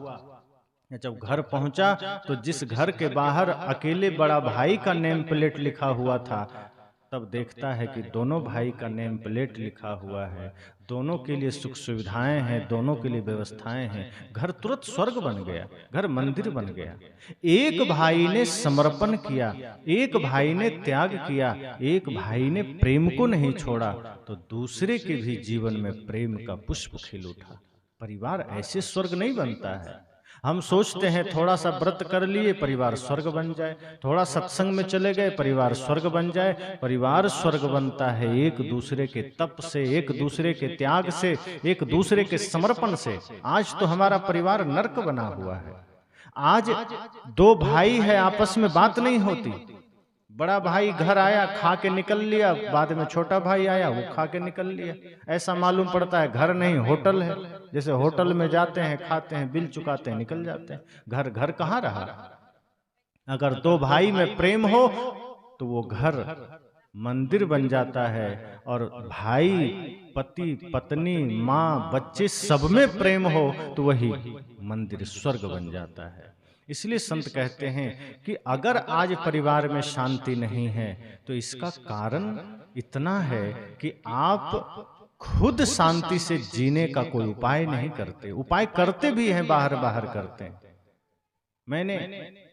जब घर पहुंचा, तो जिस घर के बाहर अकेले बड़ा भाई का नेम प्लेट लिखा हुआ था, तब देखता है कि दोनों भाई का नेम प्लेट लिखा हुआ है, दोनों के लिए सुख सुविधाएं हैं, दोनों के लिए व्यवस्थाएं हैं। घर तुरंत स्वर्ग बन गया, घर मंदिर बन गया। एक भाई ने समर्पण किया, एक भाई ने त्याग किया, एक भाई ने प्रेम को नहीं छोड़ा, तो दूसरे के भी जीवन में प्रेम का पुष्प खिल उठा। परिवार ऐसे स्वर्ग नहीं बनता है। हम सोचते हैं थोड़ा सा व्रत कर लिए परिवार स्वर्ग बन जाए, थोड़ा सत्संग में चले गए परिवार स्वर्ग बन जाए। परिवार स्वर्ग बनता है एक दूसरे के तप से, एक दूसरे के त्याग से, एक दूसरे के समर्पण से। आज तो हमारा परिवार नर्क बना हुआ है। आज दो भाई है, आपस में बात नहीं होती। बड़ा भाई घर आया, खा के निकल लिया, बाद में छोटा भाई आया, वो खा के निकल लिया। ऐसा मालूम पड़ता है घर नहीं होटल है। जैसे होटल में जाते हैं, खाते हैं, बिल चुकाते हैं, निकल जाते हैं। घर घर कहाँ रहा। अगर दो भाई में प्रेम हो तो वो घर मंदिर बन जाता है, और भाई, पति, पत्नी, माँ, बच्चे सब में प्रेम हो तो वही मंदिर स्वर्ग बन जाता है। इसलिए संत कहते हैं कि अगर आज परिवार में शांति नहीं है तो इसका कारण इतना है कि आप खुद शांति से जीने का कोई उपाय नहीं करते। उपाय करते भी हैं, बाहर बाहर करते हैं। मैंने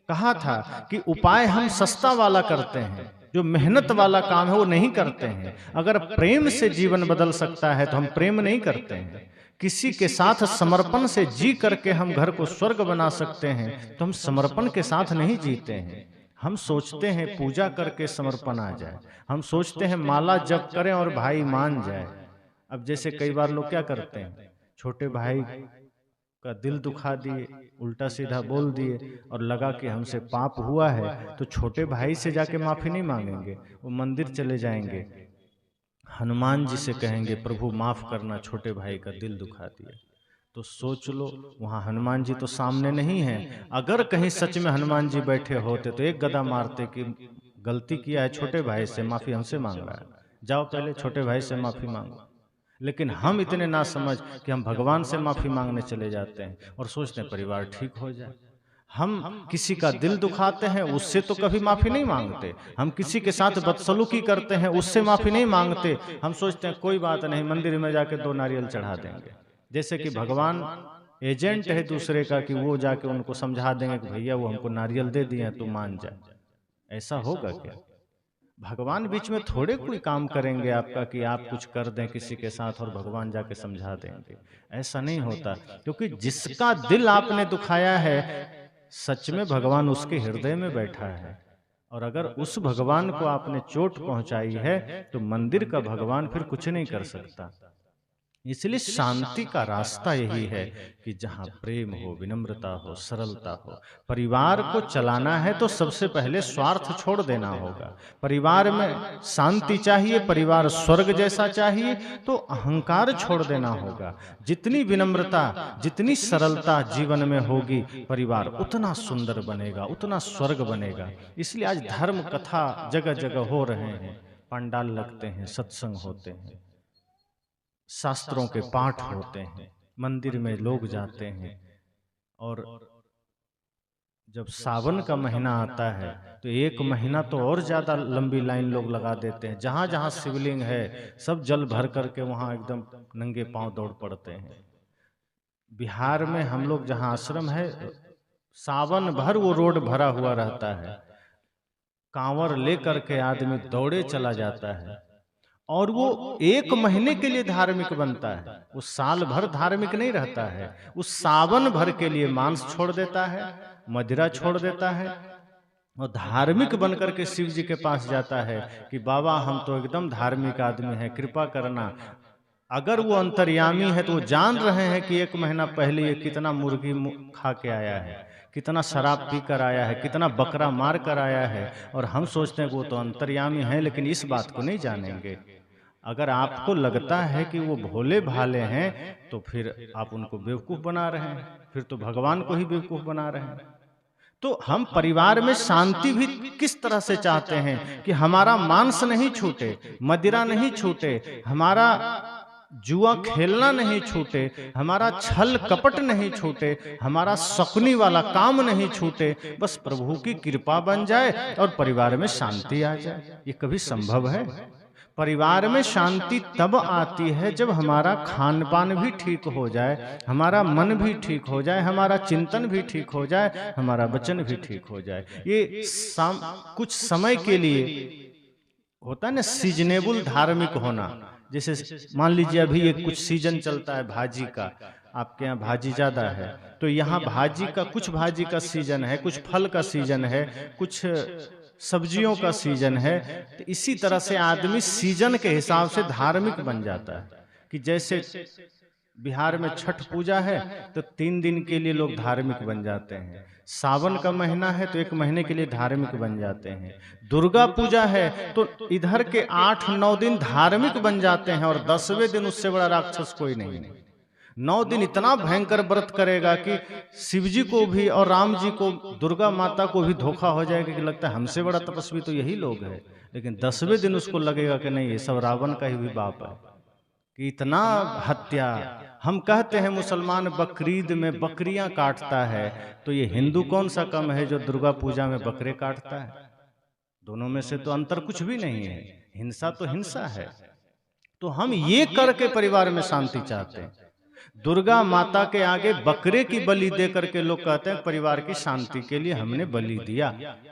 कहा था कि उपाय हम सस्ता वाला करते हैं, जो मेहनत वाला काम है वो नहीं करते हैं। अगर प्रेम से जीवन बदल सकता है तो हम प्रेम नहीं करते हैं। किसी के साथ समर्पण से जी करके हम घर को स्वर्ग बना सकते हैं, तो हम समर्पण के साथ नहीं जीते हैं। हम सोचते हैं पूजा करके समर्पण आ जाए, हम सोचते हैं माला जप करें और भाई मान जाए। अब जैसे कई बार लोग क्या करते हैं, छोटे भाई का दिल दुखा दिए, उल्टा सीधा बोल दिए, और लगा कि हमसे पाप हुआ है, तो छोटे भाई से जाके माफी नहीं मांगेंगे, वो मंदिर चले जाएंगे, हनुमान जी से कहेंगे प्रभु माफ करना, छोटे भाई का दिल दुखा दिया। तो सोच लो, वहां हनुमान जी तो सामने नहीं है। अगर कहीं सच में हनुमान जी बैठे होते तो एक गदा मारते कि गलती किया है, छोटे भाई से माफी हमसे मांग रहा है, जाओ पहले छोटे भाई से माफी मांगो। लेकिन हम इतने ना समझ कि हम भगवान से माफी मांगने चले जाते हैं और सोचते हैं परिवार ठीक हो जाए। हम किसी का दिल दुखाते हैं, उससे तो कभी माफी नहीं मांगते। हम किसी के साथ बदसलूकी करते हैं, उससे माफी नहीं मांगते। हम सोचते हैं कोई बात नहीं, मंदिर में जाके 2 नारियल चढ़ा देंगे, जैसे कि भगवान एजेंट है दूसरे का, कि वो जाके उनको समझा देंगे कि भैया वो हमको नारियल दे दिए, तू मान जा। ऐसा होगा क्या? भगवान बीच में थोड़े कोई काम करेंगे आपका कि आप कुछ कर दें किसी के साथ और भगवान जाके समझा देंगे। ऐसा नहीं होता, क्योंकि जिसका दिल आपने दुखाया है, सच में भगवान उसके हृदय में बैठा है। और अगर उस भगवान को आपने चोट पहुंचाई है तो मंदिर का भगवान फिर कुछ नहीं कर सकता। इसलिए शांति का रास्ता यही है कि जहां प्रेम हो, विनम्रता हो, सरलता हो। परिवार को चलाना है तो सबसे पहले स्वार्थ छोड़ देना होगा। परिवार में शांति चाहिए, परिवार स्वर्ग जैसा चाहिए, तो अहंकार छोड़ देना होगा। जितनी विनम्रता, जितनी सरलता जीवन में होगी, परिवार उतना सुंदर बनेगा, उतना स्वर्ग बनेगा। इसलिए आज धर्म कथा जगह जगह हो रहे हैं, पंडाल लगते हैं, सत्संग होते हैं, शास्त्रों के पाठ होते हैं, मंदिर में लोग जाते हैं। और जब सावन का महीना आता है तो 1 महीना तो और ज्यादा लंबी लाइन लोग लगा देते हैं। जहां जहां शिवलिंग है सब जल भर करके वहां एकदम नंगे पांव दौड़ पड़ते हैं। बिहार में हम लोग जहां आश्रम है, सावन भर वो रोड भरा हुआ रहता है, कांवर लेकर के आदमी दौड़े चला जाता है। और वो 1 महीने के लिए धार्मिक बनता है, वो साल भर धार्मिक नहीं रहता है। उस सावन भर के लिए मांस छोड़ देता है, मदिरा छोड़ देता है और धार्मिक बनकर के शिव जी के पास जाता है कि बाबा हम तो एकदम धार्मिक आदमी हैं, कृपा करना। अगर वो अंतर्यामी है तो वो जान रहे हैं कि 1 महीना पहले ये कितना मुर्गी खा के आया है, कितना शराब पी कर आया है, कितना बकरा मार कर आया है, और हम सोचते हैं कि वो तो अंतर्यामी है, लेकिन इस बात को नहीं जानेंगे। अगर आपको लगता है कि वो भोले भाले हैं तो फिर आप उनको बेवकूफ बना रहे हैं, फिर तो भगवान को ही बेवकूफ बना रहे हैं। तो हम परिवार में शांति भी किस तरह से चाहते हैं कि हमारा मांस नहीं छूटे, मदिरा नहीं छूटे, हमारा जुआ खेलना नहीं छूटे, हमारा छल कपट नहीं छूटे, हमारा शकुनी वाला काम नहीं छूटे, बस प्रभु की कृपा बन जाए और परिवार में शांति आ जाए। ये कभी संभव है? परिवार में शांति तब आती है जब हमारा खान पान भी ठीक हो जाए, हमारा मन भी ठीक हो जाए, हमारा चिंतन भी ठीक हो जाए, हमारा वचन भी ठीक हो जाए। ये कुछ समय के लिए होता है ना, सीजनेबल धार्मिक होना। जैसे मान लीजिए अभी ये कुछ सीजन चलता है भाजी का, आपके यहाँ भाजी ज्यादा है तो यहाँ भाजी का, कुछ भाजी का सीजन है, कुछ फल का सीजन है, कुछ सब्जियों का सीजन है। तो इसी तरह से आदमी सीजन के हिसाब से धार्मिक बन जाता है। कि जैसे बिहार में छठ पूजा है तो 3 दिन के लिए लोग धार्मिक बन जाते हैं, सावन का महीना है तो 1 महीने के लिए धार्मिक बन जाते हैं, दुर्गा पूजा है तो इधर के 8-9 दिन धार्मिक बन जाते हैं, और 10वें दिन उससे बड़ा राक्षस कोई नहीं है। 9 दिन इतना भयंकर व्रत करेगा कि शिव जी को भी और राम जी को, दुर्गा माता को भी धोखा हो जाएगा कि लगता है हमसे बड़ा तपस्वी तो यही लोग है। लेकिन 10वें दिन उसको लगेगा कि नहीं, ये सब रावण का ही भी बाप है कि इतना हत्या। हम कहते हैं मुसलमान बकरीद में बकरियां काटता है, तो ये हिंदू कौन सा कम है जो दुर्गा पूजा में बकरे काटता है? दोनों में से तो अंतर कुछ भी नहीं है, हिंसा तो हिंसा है। तो हम ये करके परिवार में शांति चाहते हैं। दुर्गा माता के आगे बकरे की बलि दे करके लोग कहते हैं परिवार की शांति के लिए हमने बलि दिया।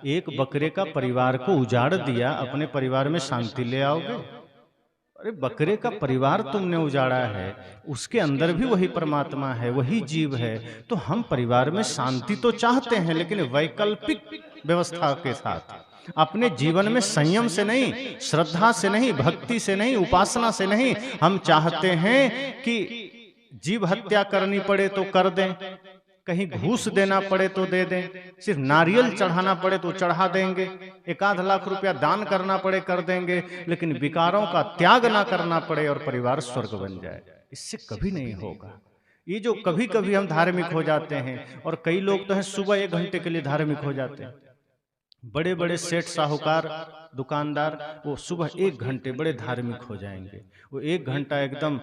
एक बकरे का परिवार को उजाड़ दिया, अपने परिवार में शांति ले आओगे? अरे बकरे का परिवार तुमने उजाड़ा है, उसके अंदर भी वही परमात्मा है, वही जीव है। तो हम परिवार में शांति तो चाहते हैं, लेकिन वैकल्पिक व्यवस्था के साथ, अपने जीवन में संयम से नहीं, श्रद्धा से नहीं, भक्ति से नहीं, उपासना से नहीं। हम चाहते हैं कि जीव हत्या करनी पड़े तो कर दें, कहीं घूस देना पड़े तो दे दें, सिर्फ नारियल चढ़ाना पड़े तो चढ़ा देंगे, 1-8 लाख रुपया दान करना पड़े कर देंगे, लेकिन विकारों का त्याग ना करना पड़े और परिवार स्वर्ग बन जाए। इससे कभी नहीं होगा। ये जो कभी कभी हम धार्मिक हो जाते हैं, और कई लोग तो हैं सुबह 1 घंटे के लिए धार्मिक हो जाते हैं। बड़े बड़े सेठ साहूकार दुकानदार, वो सुबह 1 घंटे बड़े धार्मिक हो जाएंगे। वो 1 घंटा एकदम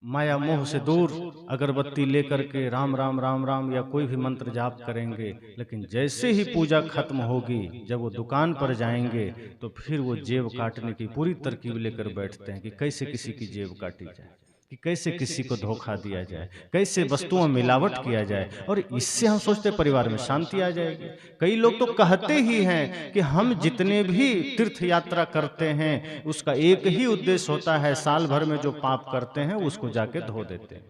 माया मोह से दूर अगरबत्ती लेकर के राम राम राम राम या कोई भी मंत्र जाप करेंगे। लेकिन जैसे ही पूजा खत्म होगी, जब वो दुकान पर जाएंगे तो फिर वो जेब काटने की पूरी तरकीब लेकर बैठते हैं कि कैसे किसी की जेब काटी जाए, कि कैसे किसी को धोखा दिया जाए, कैसे वस्तुओं में मिलावट किया जाए, और इससे हम सोचते परिवार में शांति आ जाएगी। कई लोग तो कहते ही हैं कि हम जितने भी तीर्थ यात्रा करते हैं उसका एक ही उद्देश्य होता है, साल भर में जो पाप करते हैं उसको जाके धो देते हैं।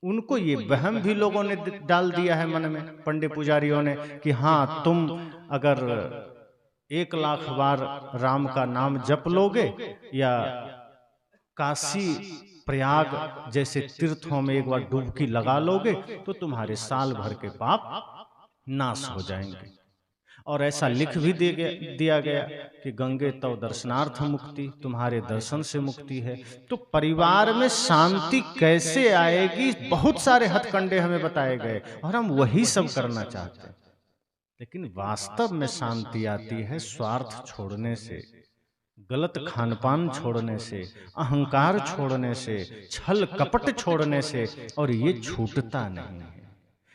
उनको ये वहम भी लोगों ने डाल दिया है मन में, पंडित पुजारियों ने, कि हाँ तुम अगर 1 लाख बार राम का नाम जप लोगे या काशी प्रयाग जैसे तीर्थों में एक बार डुबकी लगा लोगे तो तुम्हारे साल भर के पाप नाश हो जाएंगे। और ऐसा लिख भी दिया गया कि गंगे तव दर्शनार्थ मुक्ति, तुम्हारे दर्शन से मुक्ति है। तो परिवार में शांति कैसे आएगी, बहुत सारे हथकंडे हमें बताए गए और हम वही सब करना चाहते हैं। लेकिन वास्तव में शांति आती है स्वार्थ छोड़ने से, गलत खानपान छोड़ने से, अहंकार छोड़ने से, छल कपट छोड़ने से। और ये छूटता नहीं है।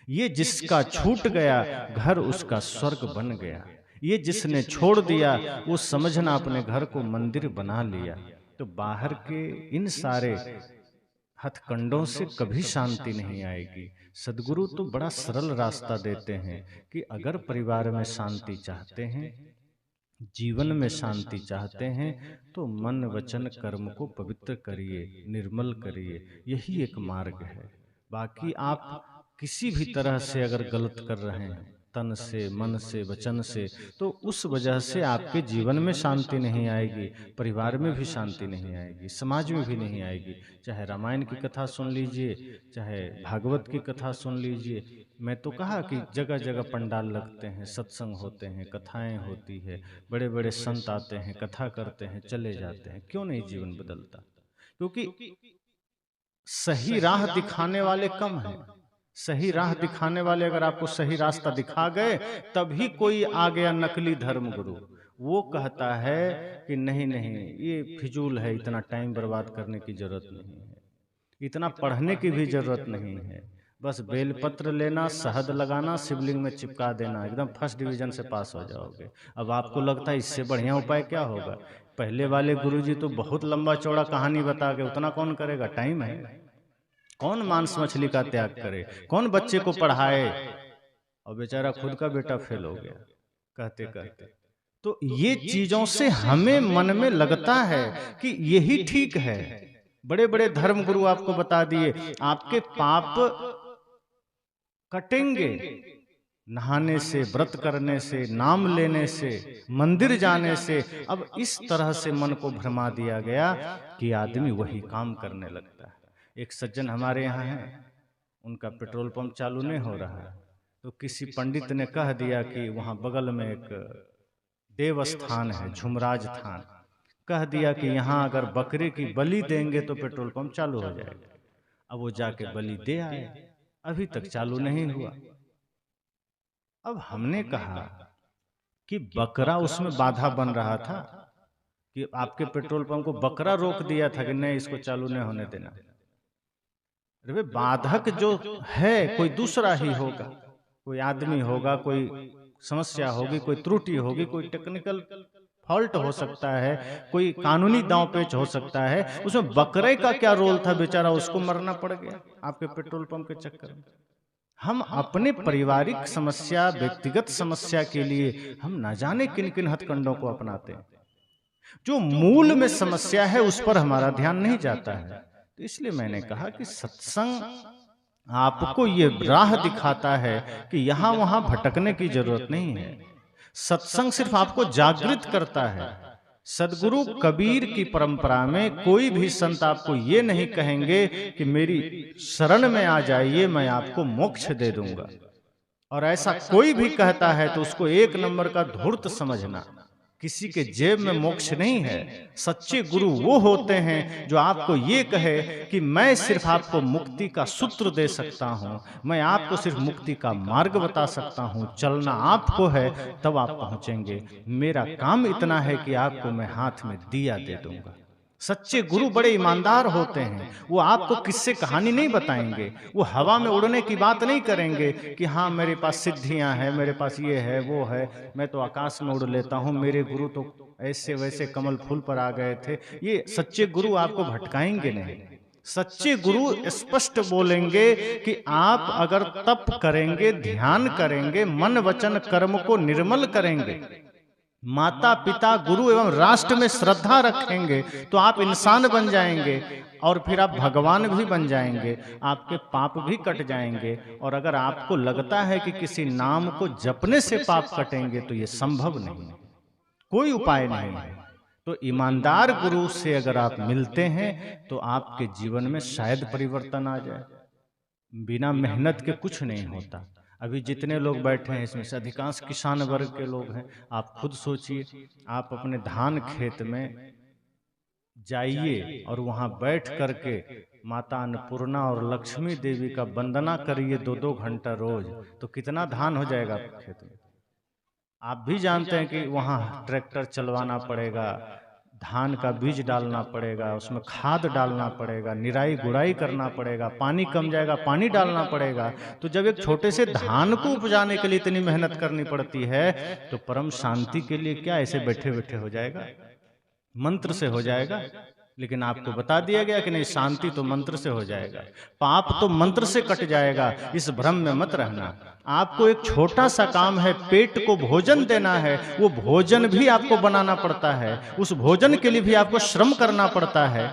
ये जिसका छूट गया घर उसका स्वर्ग बन गया। ये जिसने छोड़ दिया वो समझना अपने घर को मंदिर बना लिया। तो बाहर के इन सारे हथकंडों से कभी शांति नहीं आएगी। सदगुरु तो बड़ा सरल रास्ता देते हैं कि अगर परिवार में शांति चाहते हैं, जीवन में शांति चाहते हैं तो मन वचन कर्म को पवित्र करिए, निर्मल करिए, यही एक मार्ग है। बाकी आप किसी भी तरह से अगर गलत कर रहे हैं, तन से, मन से, वचन से, तो उस वजह से आपके जीवन में शांति नहीं आएगी, परिवार में भी शांति नहीं आएगी, समाज में भी नहीं आएगी। चाहे रामायण की कथा सुन लीजिए, चाहे भागवत की कथा सुन लीजिए। मैं तो कहा कि जगह जगह पंडाल लगते हैं, सत्संग होते हैं, कथाएं होती है, बड़े बड़े संत आते हैं, कथा करते हैं, चले जाते हैं। क्यों नहीं जीवन बदलता? क्योंकि सही राह दिखाने वाले कम हैं। सही राह दिखाने वाले अगर आपको सही रास्ता दिखा गए, तभी कोई आ गया नकली धर्म गुरु, वो कहता है कि नहीं नहीं, ये फिजूल है, इतना टाइम बर्बाद करने की जरूरत नहीं है, इतना पढ़ने की भी जरूरत नहीं है, बस बेलपत्र लेना, शहद लगाना, शिवलिंग में चिपका देना, एकदम फर्स्ट डिवीजन से पास हो जाओगे। अब आपको लगता है इससे बढ़िया उपाय क्या होगा? पहले वाले गुरुजी तो बहुत लंबा चौड़ा कहानी बता के, उतना कौन करेगा? टाइम है, कौन मांस मछली का त्याग करे, कौन बच्चे को पढ़ाए? और बेचारा खुद का बेटा फेल हो गया कहते कहते। तो ये चीजों से हमें मन में लगता है कि यही ठीक है। बड़े बड़े धर्म गुरु आपको बता दिए, आपके पाप कटेंगे नहाने से, व्रत करने से, नाम लेने से, मंदिर जाने से। अब इस तरह से मन को भरमा दिया गया कि आदमी वही काम करने लगता है। एक सज्जन हमारे यहाँ हैं, उनका पेट्रोल पंप चालू नहीं हो रहा है, तो किसी पंडित ने कह दिया कि वहाँ बगल में एक देवस्थान है, झुमराज थान, कह दिया कि यहाँ अगर बकरे की बलि देंगे तो पेट्रोल पंप चालू हो जाएगा। अब वो जाके बलि दे आए, अभी तक चालू नहीं हुआ। अब हमने कहा कि बकरा उसमें बाधा बन रहा था, कि आपके पेट्रोल पंप को बकरा रोक दिया था कि नहीं, इसको चालू नहीं होने देना। अरे बाधक जो है कोई दूसरा ही होगा, कोई आदमी होगा, कोई समस्या होगी, कोई त्रुटि होगी, कोई टेक्निकल फॉल्ट हो सकता है, कोई कानूनी दांवपेच हो सकता है। उसमें बकरे का क्या रोल था? बेचारा उसको मरना पड़ गया आपके पेट्रोल पंप के चक्कर में। हम अपने पारिवारिक समस्या, व्यक्तिगत समस्या के लिए हम न जाने किन किन हथकंडों को अपनाते हैं। जो मूल में समस्या है उस पर हमारा ध्यान नहीं जाता है। तो इसलिए मैंने कहा कि सत्संग आपको ये राह दिखाता है कि यहां वहां भटकने की जरूरत नहीं है। सत्संग सिर्फ आपको जागृत करता है। सदगुरु कबीर की परंपरा में कोई भी संत आपको ये नहीं कहेंगे कि मेरी शरण में आ जाइए, मैं आपको मोक्ष दे दूंगा। और ऐसा कोई भी कहता है तो उसको एक नंबर का धूर्त समझना। किसी के जेब में मोक्ष नहीं है। सच्चे गुरु वो होते हैं जो आपको ये कहे कि मैं सिर्फ आपको मुक्ति का सूत्र दे सकता हूं, मैं आपको सिर्फ मुक्ति का मार्ग बता सकता हूं, चलना आपको है तब आप पहुंचेंगे। मेरा काम इतना है कि आपको मैं हाथ में दिया दे दूंगा। सच्चे गुरु बड़े ईमानदार होते हैं। वो आपको किससे कहानी नहीं बताएंगे, वो हवा में उड़ने की बात नहीं करेंगे कि हाँ मेरे पास सिद्धियां हैं, मेरे पास ये है वो है, मैं तो आकाश में उड़ लेता हूँ, मेरे गुरु तो ऐसे वैसे कमल फूल पर आ गए थे। ये सच्चे गुरु आपको भटकाएंगे नहीं। सच्चे गुरु स्पष्ट बोलेंगे कि आप अगर तप करेंगे, ध्यान करेंगे, मन वचन कर्म को निर्मल करेंगे, माता पिता गुरु एवं राष्ट्र में श्रद्धा रखेंगे, तो आप इंसान बन जाएंगे और फिर आप भगवान भी बन जाएंगे, आपके पाप भी कट जाएंगे। और अगर आपको लगता है कि किसी नाम को जपने से पाप कटेंगे तो ये संभव नहीं है, कोई उपाय नहीं है। तो ईमानदार गुरु से अगर आप मिलते हैं तो आपके जीवन में शायद परिवर्तन आ जाए। बिना मेहनत के कुछ नहीं होता। अभी जितने लोग बैठे हैं इसमें से अधिकांश किसान वर्ग के लोग हैं। आप खुद सोचिए, आप अपने धान खेत में जाइए और वहां बैठ करके माता अन्नपूर्णा और लक्ष्मी देवी का वंदना करिए 2-2 घंटा रोज, तो कितना धान हो जाएगा आपके खेत में। आप भी जानते हैं कि वहां ट्रैक्टर चलवाना पड़ेगा, धान का बीज डालना पड़ेगा, उसमें खाद डालना पड़ेगा, निराई गुड़ाई करना पड़ेगा, पानी कम जाएगा पानी डालना पड़ेगा। तो जब एक छोटे से धान को उपजाने के लिए इतनी मेहनत करनी पड़ती है, तो परम शांति के लिए क्या ऐसे बैठे बैठे हो जाएगा? मंत्र से हो जाएगा? लेकिन आपको बता दिया गया कि नहीं, शांति तो मंत्र से हो जाएगा, पाप तो मंत्र से कट जाएगा, इस भ्रम में मत रहना। आपको एक छोटा सा काम है, पेट को भोजन देना है, वो भोजन भी आपको बनाना पड़ता है, उस भोजन के लिए भी आपको श्रम करना पड़ता है,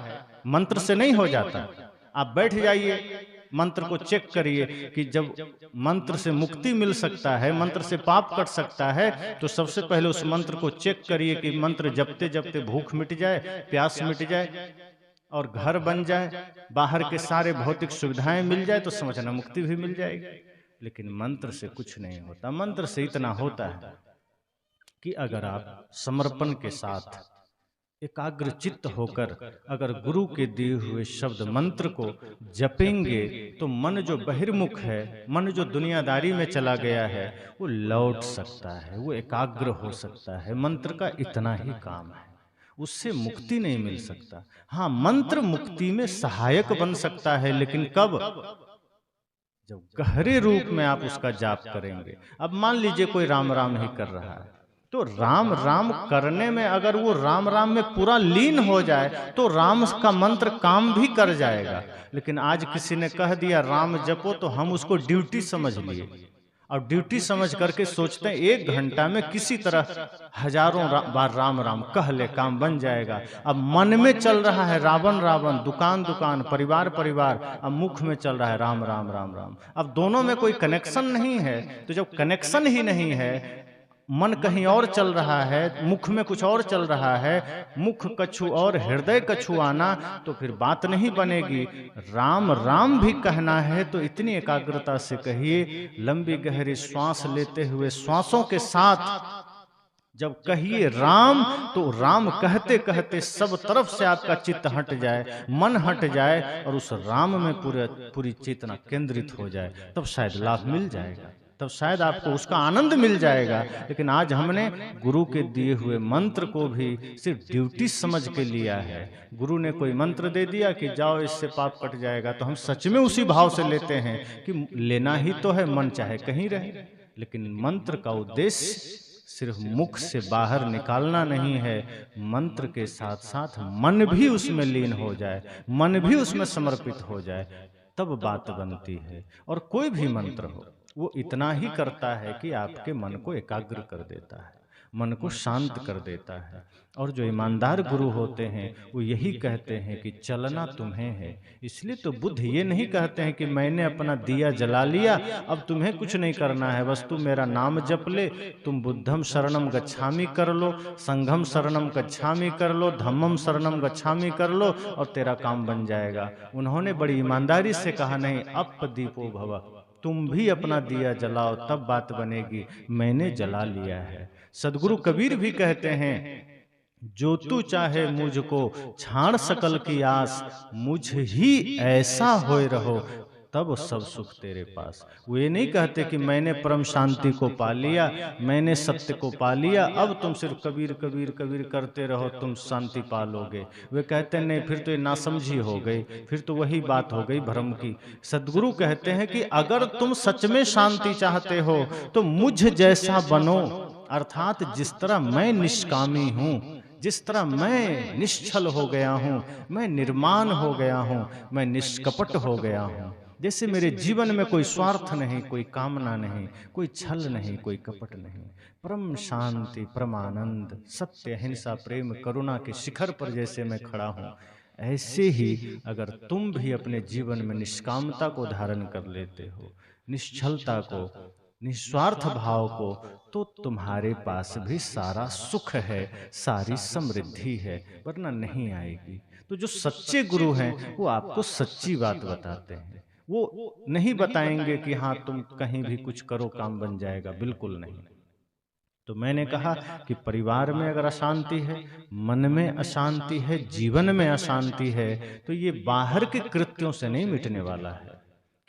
मंत्र से नहीं हो जाता। आप बैठ जाइए, मंत्र को चेक करिए कि जब मंत्र से मुक्ति मिल सकता है, मंत्र से पाप कट सकता है, तो सबसे पहले उस मंत्र को चेक करिए कि मंत्र जपते जपते भूख मिट जाए, प्यास मिट जाए और घर बन जाए, बाहर के सारे भौतिक सुविधाएं मिल जाए, तो समझना मुक्ति भी मिल जाएगी। लेकिन मंत्र से कुछ नहीं होता। मंत्र से इतना होता है कि अगर आप समर्पण के साथ एकाग्र चित्त होकर अगर गुरु के दिए हुए शब्द मंत्र को जपेंगे, तो मन जो बहिर्मुख है, मन जो दुनियादारी में चला गया है, वो लौट सकता है, वो एकाग्र हो सकता है। मंत्र का इतना ही काम है, उससे मुक्ति नहीं मिल सकता। हाँ, मंत्र मुक्ति में सहायक बन सकता है, लेकिन कब? जब गहरे रूप में आप उसका जाप करेंगे। अब मान लीजिए कोई राम राम ही कर रहा है, तो राम राम करने में अगर वो राम राम में पूरा लीन हो जाए, तो राम का मंत्र काम भी कर जाएगा। लेकिन आज किसी ने कह दिया राम जपो, तो हम उसको ड्यूटी समझ लिए, और ड्यूटी समझ करके सोचते हैं 1 घंटा में किसी तरह हजारों बार राम राम कह ले, काम बन जाएगा। अब मन में चल रहा है रावण रावण, दुकान दुकान, परिवार परिवार, अब मुख में चल रहा है राम राम राम राम। अब दोनों में कोई कनेक्शन नहीं है, तो जब कनेक्शन ही नहीं है, मन कहीं और चल रहा है, मुख में कुछ और चल रहा है, मुख कछु और हृदय कछु आना, तो फिर बात नहीं बनेगी। राम राम भी कहना है तो इतनी एकाग्रता से कहिए, लंबी गहरी श्वास लेते हुए श्वासों के साथ जब कहिए राम, तो राम कहते कहते सब तरफ से आपका चित्त हट जाए, मन हट जाए, और उस राम में पूरी चेतना केंद्रित हो जाए, तब शायद लाभ मिल जाएगा, तब शायद आपको उसका आनंद मिल जाएगा। लेकिन आज हमने गुरु के दिए हुए मंत्र को भी सिर्फ ड्यूटी समझ के लिया है। गुरु ने कोई मंत्र दे दिया कि जाओ इससे पाप कट जाएगा, तो हम सच में उसी भाव से लेते हैं कि लेना ही तो है, मन चाहे कहीं रहे। लेकिन मंत्र का उद्देश्य सिर्फ मुख से बाहर निकालना नहीं है, मंत्र के साथ साथ मन भी उसमें लीन हो जाए, मन भी उसमें समर्पित हो जाए, तब बात बनती है। और कोई भी मंत्र हो, वो इतना ही करता है कि आपके मन को एकाग्र कर देता है, मन को शांत कर देता है। और जो ईमानदार गुरु होते हैं वो यही कहते हैं कि चलना तुम्हें है। इसलिए तो बुद्ध ये नहीं कहते हैं कि मैंने अपना दिया जला लिया, अब तुम्हें कुछ नहीं करना है, बस तुम मेरा नाम जप ले, तुम बुद्धम शरणम गच्छामि कर लो, संघम शरणम गच्छामि कर लो, धम्मम शरणम गच्छामि कर लो, और तेरा काम बन जाएगा। उन्होंने बड़ी ईमानदारी से कहा नहीं, अप दीपो भव, तुम भी अपना दिया जलाओ, तब बात बनेगी। मैंने जला लिया है। सदगुरु कबीर भी कहते हैं, जो तू चाहे मुझको छाड़ सकल की आस, मुझ ही ऐसा होए रहो, तब सब सुख तेरे पास। वो ये नहीं कहते कि मैंने परम शांति को पा लिया, मैंने सत्य को पा लिया, अब तुम सिर्फ कबीर कबीर कबीर करते रहो, तुम शांति पा लोगे। वे कहते नहीं, फिर तो ये नासमझी हो गई, फिर तो वही बात हो गई भ्रम की। सदगुरु कहते हैं कि अगर तुम सच में शांति चाहते हो तो मुझ जैसा बनो, अर्थात जिस तरह मैं निष्कामी हूं, जिस तरह मैं निश्चल हो गया हूं, मैं निर्माण हो गया हूं, मैं निष्कपट हो गया हूं, जैसे मेरे जीवन में कोई स्वार्थ नहीं, कोई कामना नहीं, कोई छल नहीं, कोई कपट नहीं, परम शांति, परम आनंद, सत्य, अहिंसा, प्रेम, करुणा के शिखर पर जैसे मैं खड़ा हूं, ऐसे ही अगर तुम भी अपने जीवन में निष्कामता को धारण कर लेते हो, निश्चलता को, निस्वार्थ भाव को, तो तुम्हारे पास भी सारा सुख है, सारी समृद्धि है, वरना नहीं आएगी। तो जो सच्चे गुरु हैं वो आपको सच्ची बात बताते हैं, वो नहीं बताएंगे कि हाँ तुम कहीं भी कुछ करो काम बन जाएगा, बिल्कुल नहीं। तो मैंने कहा कि परिवार में अगर अशांति है, मन में अशांति है, जीवन में अशांति है, तो ये बाहर के कृत्यों से नहीं मिटने वाला है,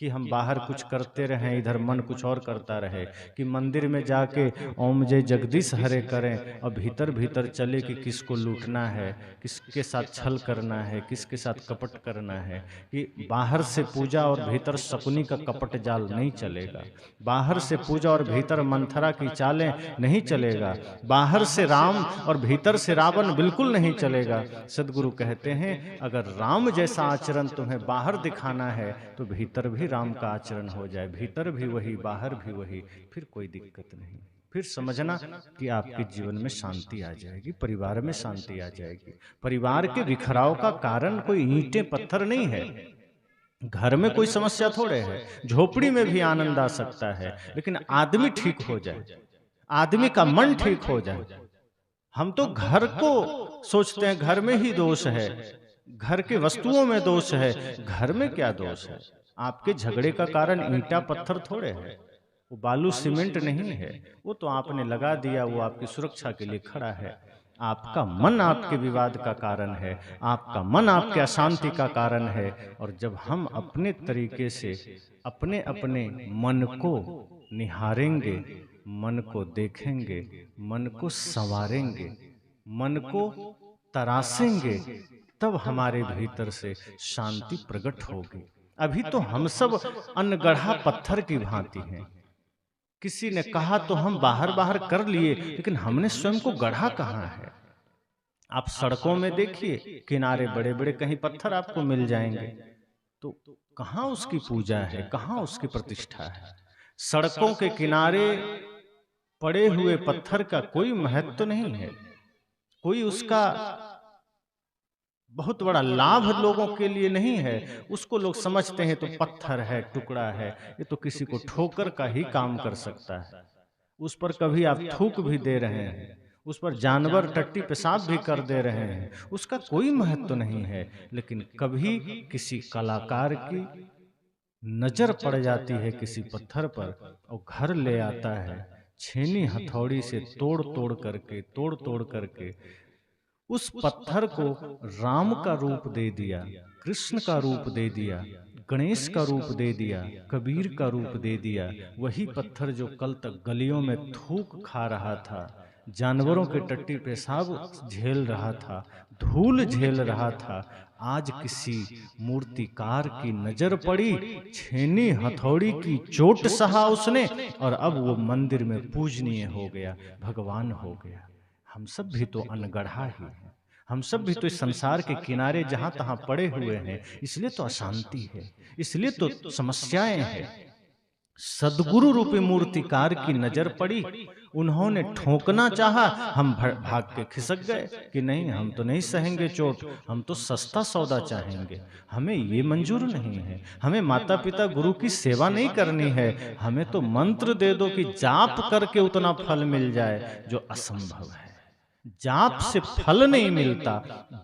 कि हम बाहर कुछ करते रहें, इधर मन कुछ और करता रहे, कि मंदिर में जाके ओम जय जगदीश हरे करें और भीतर भीतर चले कि किसको लूटना है, किसके साथ छल करना है, किसके साथ कपट करना है। कि बाहर से पूजा और भीतर शकुनी का कपट जाल नहीं चलेगा। बाहर से पूजा और भीतर मंथरा की चालें नहीं चलेगा। बाहर से राम और भीतर से रावण बिल्कुल नहीं चलेगा। सदगुरु कहते हैं अगर राम जैसा आचरण तुम्हें बाहर दिखाना है तो भीतर भी राम का आचरण हो जाए, भीतर भी वही बाहर भी वही, फिर कोई दिक्कत नहीं। फिर समझना कि आपके जीवन में शांति आ जाएगी, परिवार में शांति आ जाएगी। परिवार के बिखराव का कारण कोई ईंटें पत्थर नहीं है। घर में कोई समस्या थोड़े है, झोपड़ी में भी आनंद आ सकता है, लेकिन आदमी ठीक हो जाए, आदमी का मन ठीक हो जाए। हम तो घर को सोचते हैं घर में ही दोष है, घर के वस्तुओं में दोष है। घर में क्या दोष है? आपके झगड़े का कारण ईंटा पत्थर थोड़े है, वो बालू सीमेंट नहीं है, वो तो आपने लगा दिया, वो आपकी सुरक्षा के लिए खड़ा है। आपका मन आपके विवाद का कारण है, आपका मन आपके अशांति का कारण है। और जब हम अपने तरीके से अपने अपने मन को निहारेंगे, मन को देखेंगे, मन को संवारेंगे, मन को तरासेंगे, तब हमारे भीतर से शांति प्रकट होगी। अभी तो हम सब अनगढ़ा पत्थर की भांति हैं। किसी ने कहा तो हम बाहर बाहर कर लिए, लेकिन हमने स्वयं को गढ़ा कहाँ है? आप सड़कों में देखिए, किनारे बड़े बड़े कहीं पत्थर आपको मिल जाएंगे, तो कहाँ उसकी पूजा है, कहाँ उसकी प्रतिष्ठा है? सड़कों के किनारे पड़े हुए पत्थर का कोई महत्व नहीं है, कोई उसका बहुत बड़ा लाभ लोगों के लिए नहीं है। उसको लोग समझते हैं तो पत्थर है, टुकड़ा है, ये तो किसी को ठोकर का ही काम कर सकता है। उस पर कभी आप थूक भी दे रहे हैं, उस पर जानवर टट्टी पेशाब भी कर दे रहे हैं, उसका कोई महत्व नहीं है। लेकिन कभी किसी कलाकार की नजर पड़ जाती है किसी पत्थर पर और घर ले आता है, छेनी हथौड़ी से तोड़ तोड़ करके उस पत्थर को राम का रूप दे दिया, कृष्ण का रूप दे दिया, गणेश का रूप दे दिया, कबीर का रूप दे दिया। वही पत्थर जो कल तक गलियों में थूक खा रहा था, जानवरों के टट्टी पेशाब झेल रहा था, धूल झेल रहा था, आज किसी मूर्तिकार की नजर पड़ी, छेनी हथौड़ी की चोट सहा उसने और अब वो मंदिर में पूजनीय हो गया, भगवान हो गया। हम सब भी तो अनगढ़ा ही हैं, हम सब भी तो इस संसार के किनारे जहां तहां पड़े हुए हैं, इसलिए तो अशांति है, इसलिए तो समस्याएं हैं। सदगुरु रूपी मूर्तिकार की नजर पड़ी, उन्होंने ठोकना चाहा, हम भाग के खिसक गए कि नहीं, हम तो नहीं सहेंगे चोट, हम तो सस्ता सौदा चाहेंगे, हमें ये मंजूर नहीं है, हमें माता पिता गुरु की सेवा नहीं करनी है, हमें तो मंत्र दे दो कि जाप करके उतना फल मिल जाए, जो असंभव है। जाप से फल नहीं मिलता,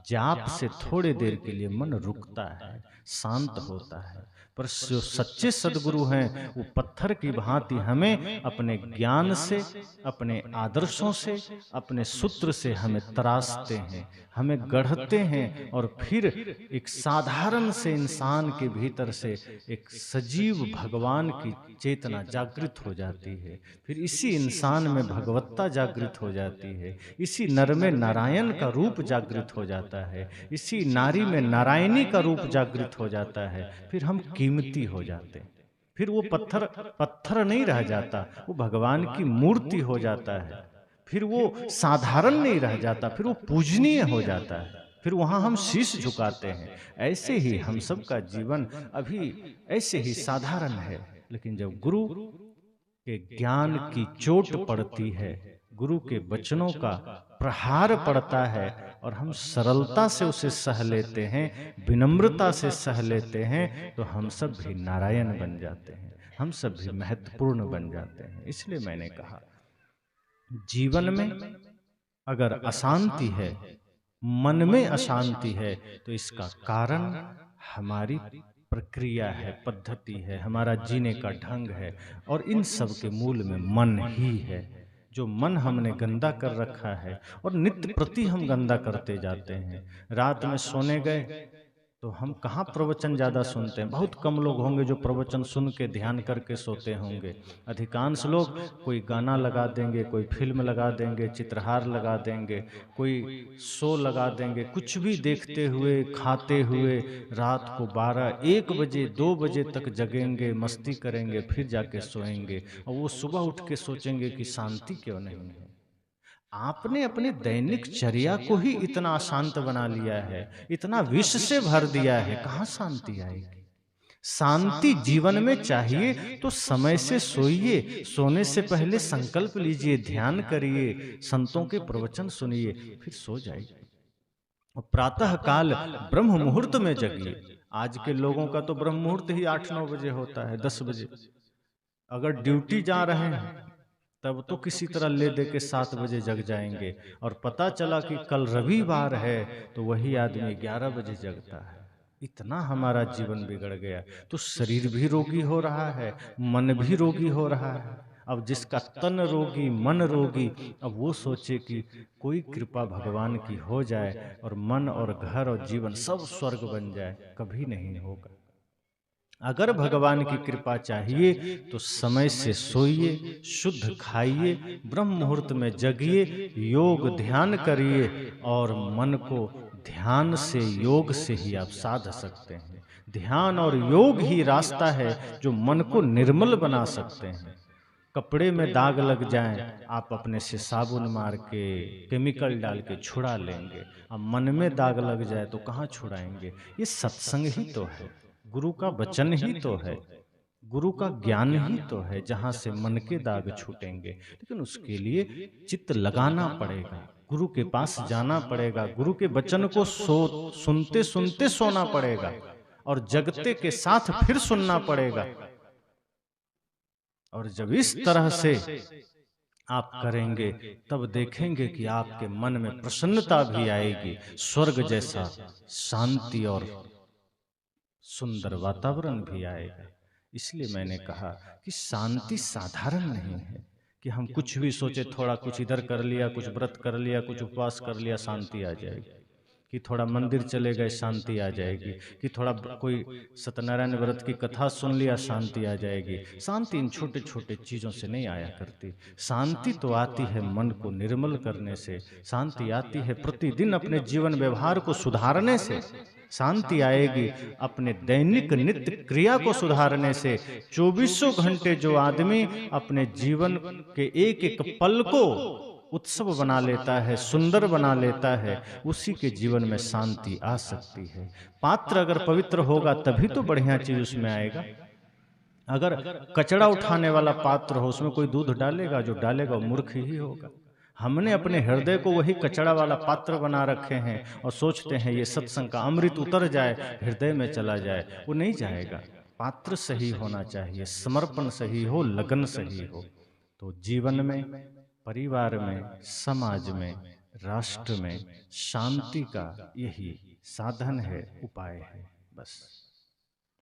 जाप से थोड़े देर के लिए मन रुकता है, शांत होता है। पर जो सच्चे सदगुरु हैं वो पत्थर की भांति हमें अपने ज्ञान से, अपने आदर्शों से, अपने सूत्र से हमें तराशते हैं, हमें गढ़ते हैं और फिर एक साधारण से इंसान के भीतर से एक सजीव भगवान की चेतना जागृत हो जाती है। फिर इसी इंसान में भगवत्ता जागृत हो जाती है, इसी नर में नारायण का रूप जागृत हो जाता है, इसी नारी में नारायणी का रूप जागृत हो जाता है। फिर हम कीमती हो जाते हैं, फिर वो पत्थर पत्थर नहीं रह जाता, वो भगवान की मूर्ति हो जाता है। फिर वो साधारण नहीं रह जाता, फिर वो पूजनीय हो जाता है, फिर वहां हम शीश झुकाते हैं। ऐसे ही हम सब का जीवन अभी ऐसे ही साधारण है, लेकिन जब गुरु के ज्ञान की चोट पड़ती है, गुरु के वचनों का प्रहार पड़ता है और हम सरलता से उसे सह लेते हैं, विनम्रता से सह लेते हैं, तो हम सब भी नारायण बन जाते हैं, हम सब भी महत्वपूर्ण बन जाते हैं। इसलिए मैंने कहा जीवन में अगर अशांति है, मन में अशांति है, तो इसका कारण हमारी प्रक्रिया है, पद्धति है, हमारा जीने का ढंग है, और इन सब के मूल में मन ही है। जो मन हमने गंदा कर रखा है और नित्य प्रति हम गंदा करते जाते हैं। रात में सोने गए तो हम कहाँ प्रवचन ज़्यादा सुनते हैं? बहुत कम लोग होंगे जो प्रवचन सुन के ध्यान करके सोते होंगे। अधिकांश लोग कोई गाना लगा देंगे, कोई फ़िल्म लगा देंगे, चित्रहार लगा देंगे, कोई शो लगा देंगे, कुछ भी देखते हुए, खाते हुए रात को 12, 1 बजे, 2 बजे तक जगेंगे, मस्ती करेंगे, फिर जाके सोएँगे और वो सुबह उठ के सोचेंगे कि शांति क्यों नहीं है? आपने अपने दैनिक चर्या को ही इतना अशांत बना लिया है, इतना विष से भर दिया है, कहाँ शांति आएगी? शांति जीवन में चाहिए तो समय से सोइए, सोने से पहले संकल्प लीजिए, ध्यान करिए, संतों के प्रवचन सुनिए, फिर सो जाइए। और प्रातः काल ब्रह्म मुहूर्त में जगिए। आज के लोगों का तो ब्रह्म मुहूर्त ही 8-9 बजे होता है, 10 बजे। अगर ड्यूटी जा रहे हैं तब तो किसी तरह ले दे के 7 बजे जग जाएंगे और पता चला कि कल रविवार है तो वही आदमी 11 बजे जगता है। इतना हमारा जीवन बिगड़ गया, तो शरीर भी रोगी हो रहा है, मन भी रोगी हो रहा है। अब जिसका तन रोगी, मन रोगी, अब वो सोचे कि कोई कृपा भगवान की हो जाए और मन और घर और जीवन सब स्वर्ग बन जाए, कभी नहीं होगा। अगर भगवान की कृपा चाहिए तो समय से सोइए, शुद्ध खाइए, ब्रह्म मुहूर्त में जगिए, योग ध्यान करिए और मन को ध्यान से, योग से ही आप साध सकते हैं। ध्यान और योग ही रास्ता है जो मन को निर्मल बना सकते हैं। कपड़े में दाग लग जाएं, आप अपने से साबुन मार के, केमिकल डाल के छुड़ा लेंगे। अब मन में दाग लग जाए तो कहाँ छुड़ाएंगे? ये सत्संग ही तो है, गुरु का वचन ही तो है, गुरु का ज्ञान ही तो है, जहां से मन के दाग छूटेंगे। लेकिन उसके लिए चित्त लगाना पड़ेगा, गुरु के पास जाना पड़ेगा, गुरु के वचन को सुनते सुनते सोना पड़ेगा और जगते के साथ फिर सुनना पड़ेगा। और जब इस तरह से आप करेंगे तब देखेंगे कि आपके मन में प्रसन्नता भी आएगी, स्वर्ग जैसा शांति और सुंदर वातावरण भी आएगा। इसलिए मैंने कहा कि शांति साधारण नहीं है कि हम कुछ भी सोचे, थोड़ा कुछ इधर कर लिया, कुछ व्रत कर लिया, कुछ उपवास कर लिया, शांति आ जाएगी। कि थोड़ा मंदिर चले गए, शांति आ जाएगी। कि थोड़ा कोई सत्यनारायण व्रत की कथा सुन लिया, शांति आ जाएगी। शांति इन छोटे छोटे चीज़ों से नहीं आया करती। शांति तो आती है मन को निर्मल करने से, शांति आती है प्रतिदिन अपने जीवन व्यवहार को सुधारने से, शांति आएगी अपने दैनिक नित्य क्रिया को सुधारने से। 24 घंटे जो आदमी अपने जीवन के एक एक पल को उत्सव बना लेता है, सुंदर बना लेता है, उसी के जीवन में शांति आ सकती है। पात्र अगर पवित्र होगा तभी तो बढ़िया चीज उसमें आएगा। अगर कचरा उठाने वाला पात्र हो, उसमें कोई दूध डालेगा? जो डालेगा वो मूर्ख ही होगा। हमने अपने हृदय को वही कचरा वाला पात्र बना रखे हैं और सोचते हैं ये सत्संग का अमृत उतर जाए, हृदय में चला जाए। वो नहीं जाएगा। पात्र सही होना चाहिए, समर्पण सही हो, लगन सही हो, तो जीवन में, परिवार में, समाज में, राष्ट्र में शांति का यही साधन है, उपाय है, बस।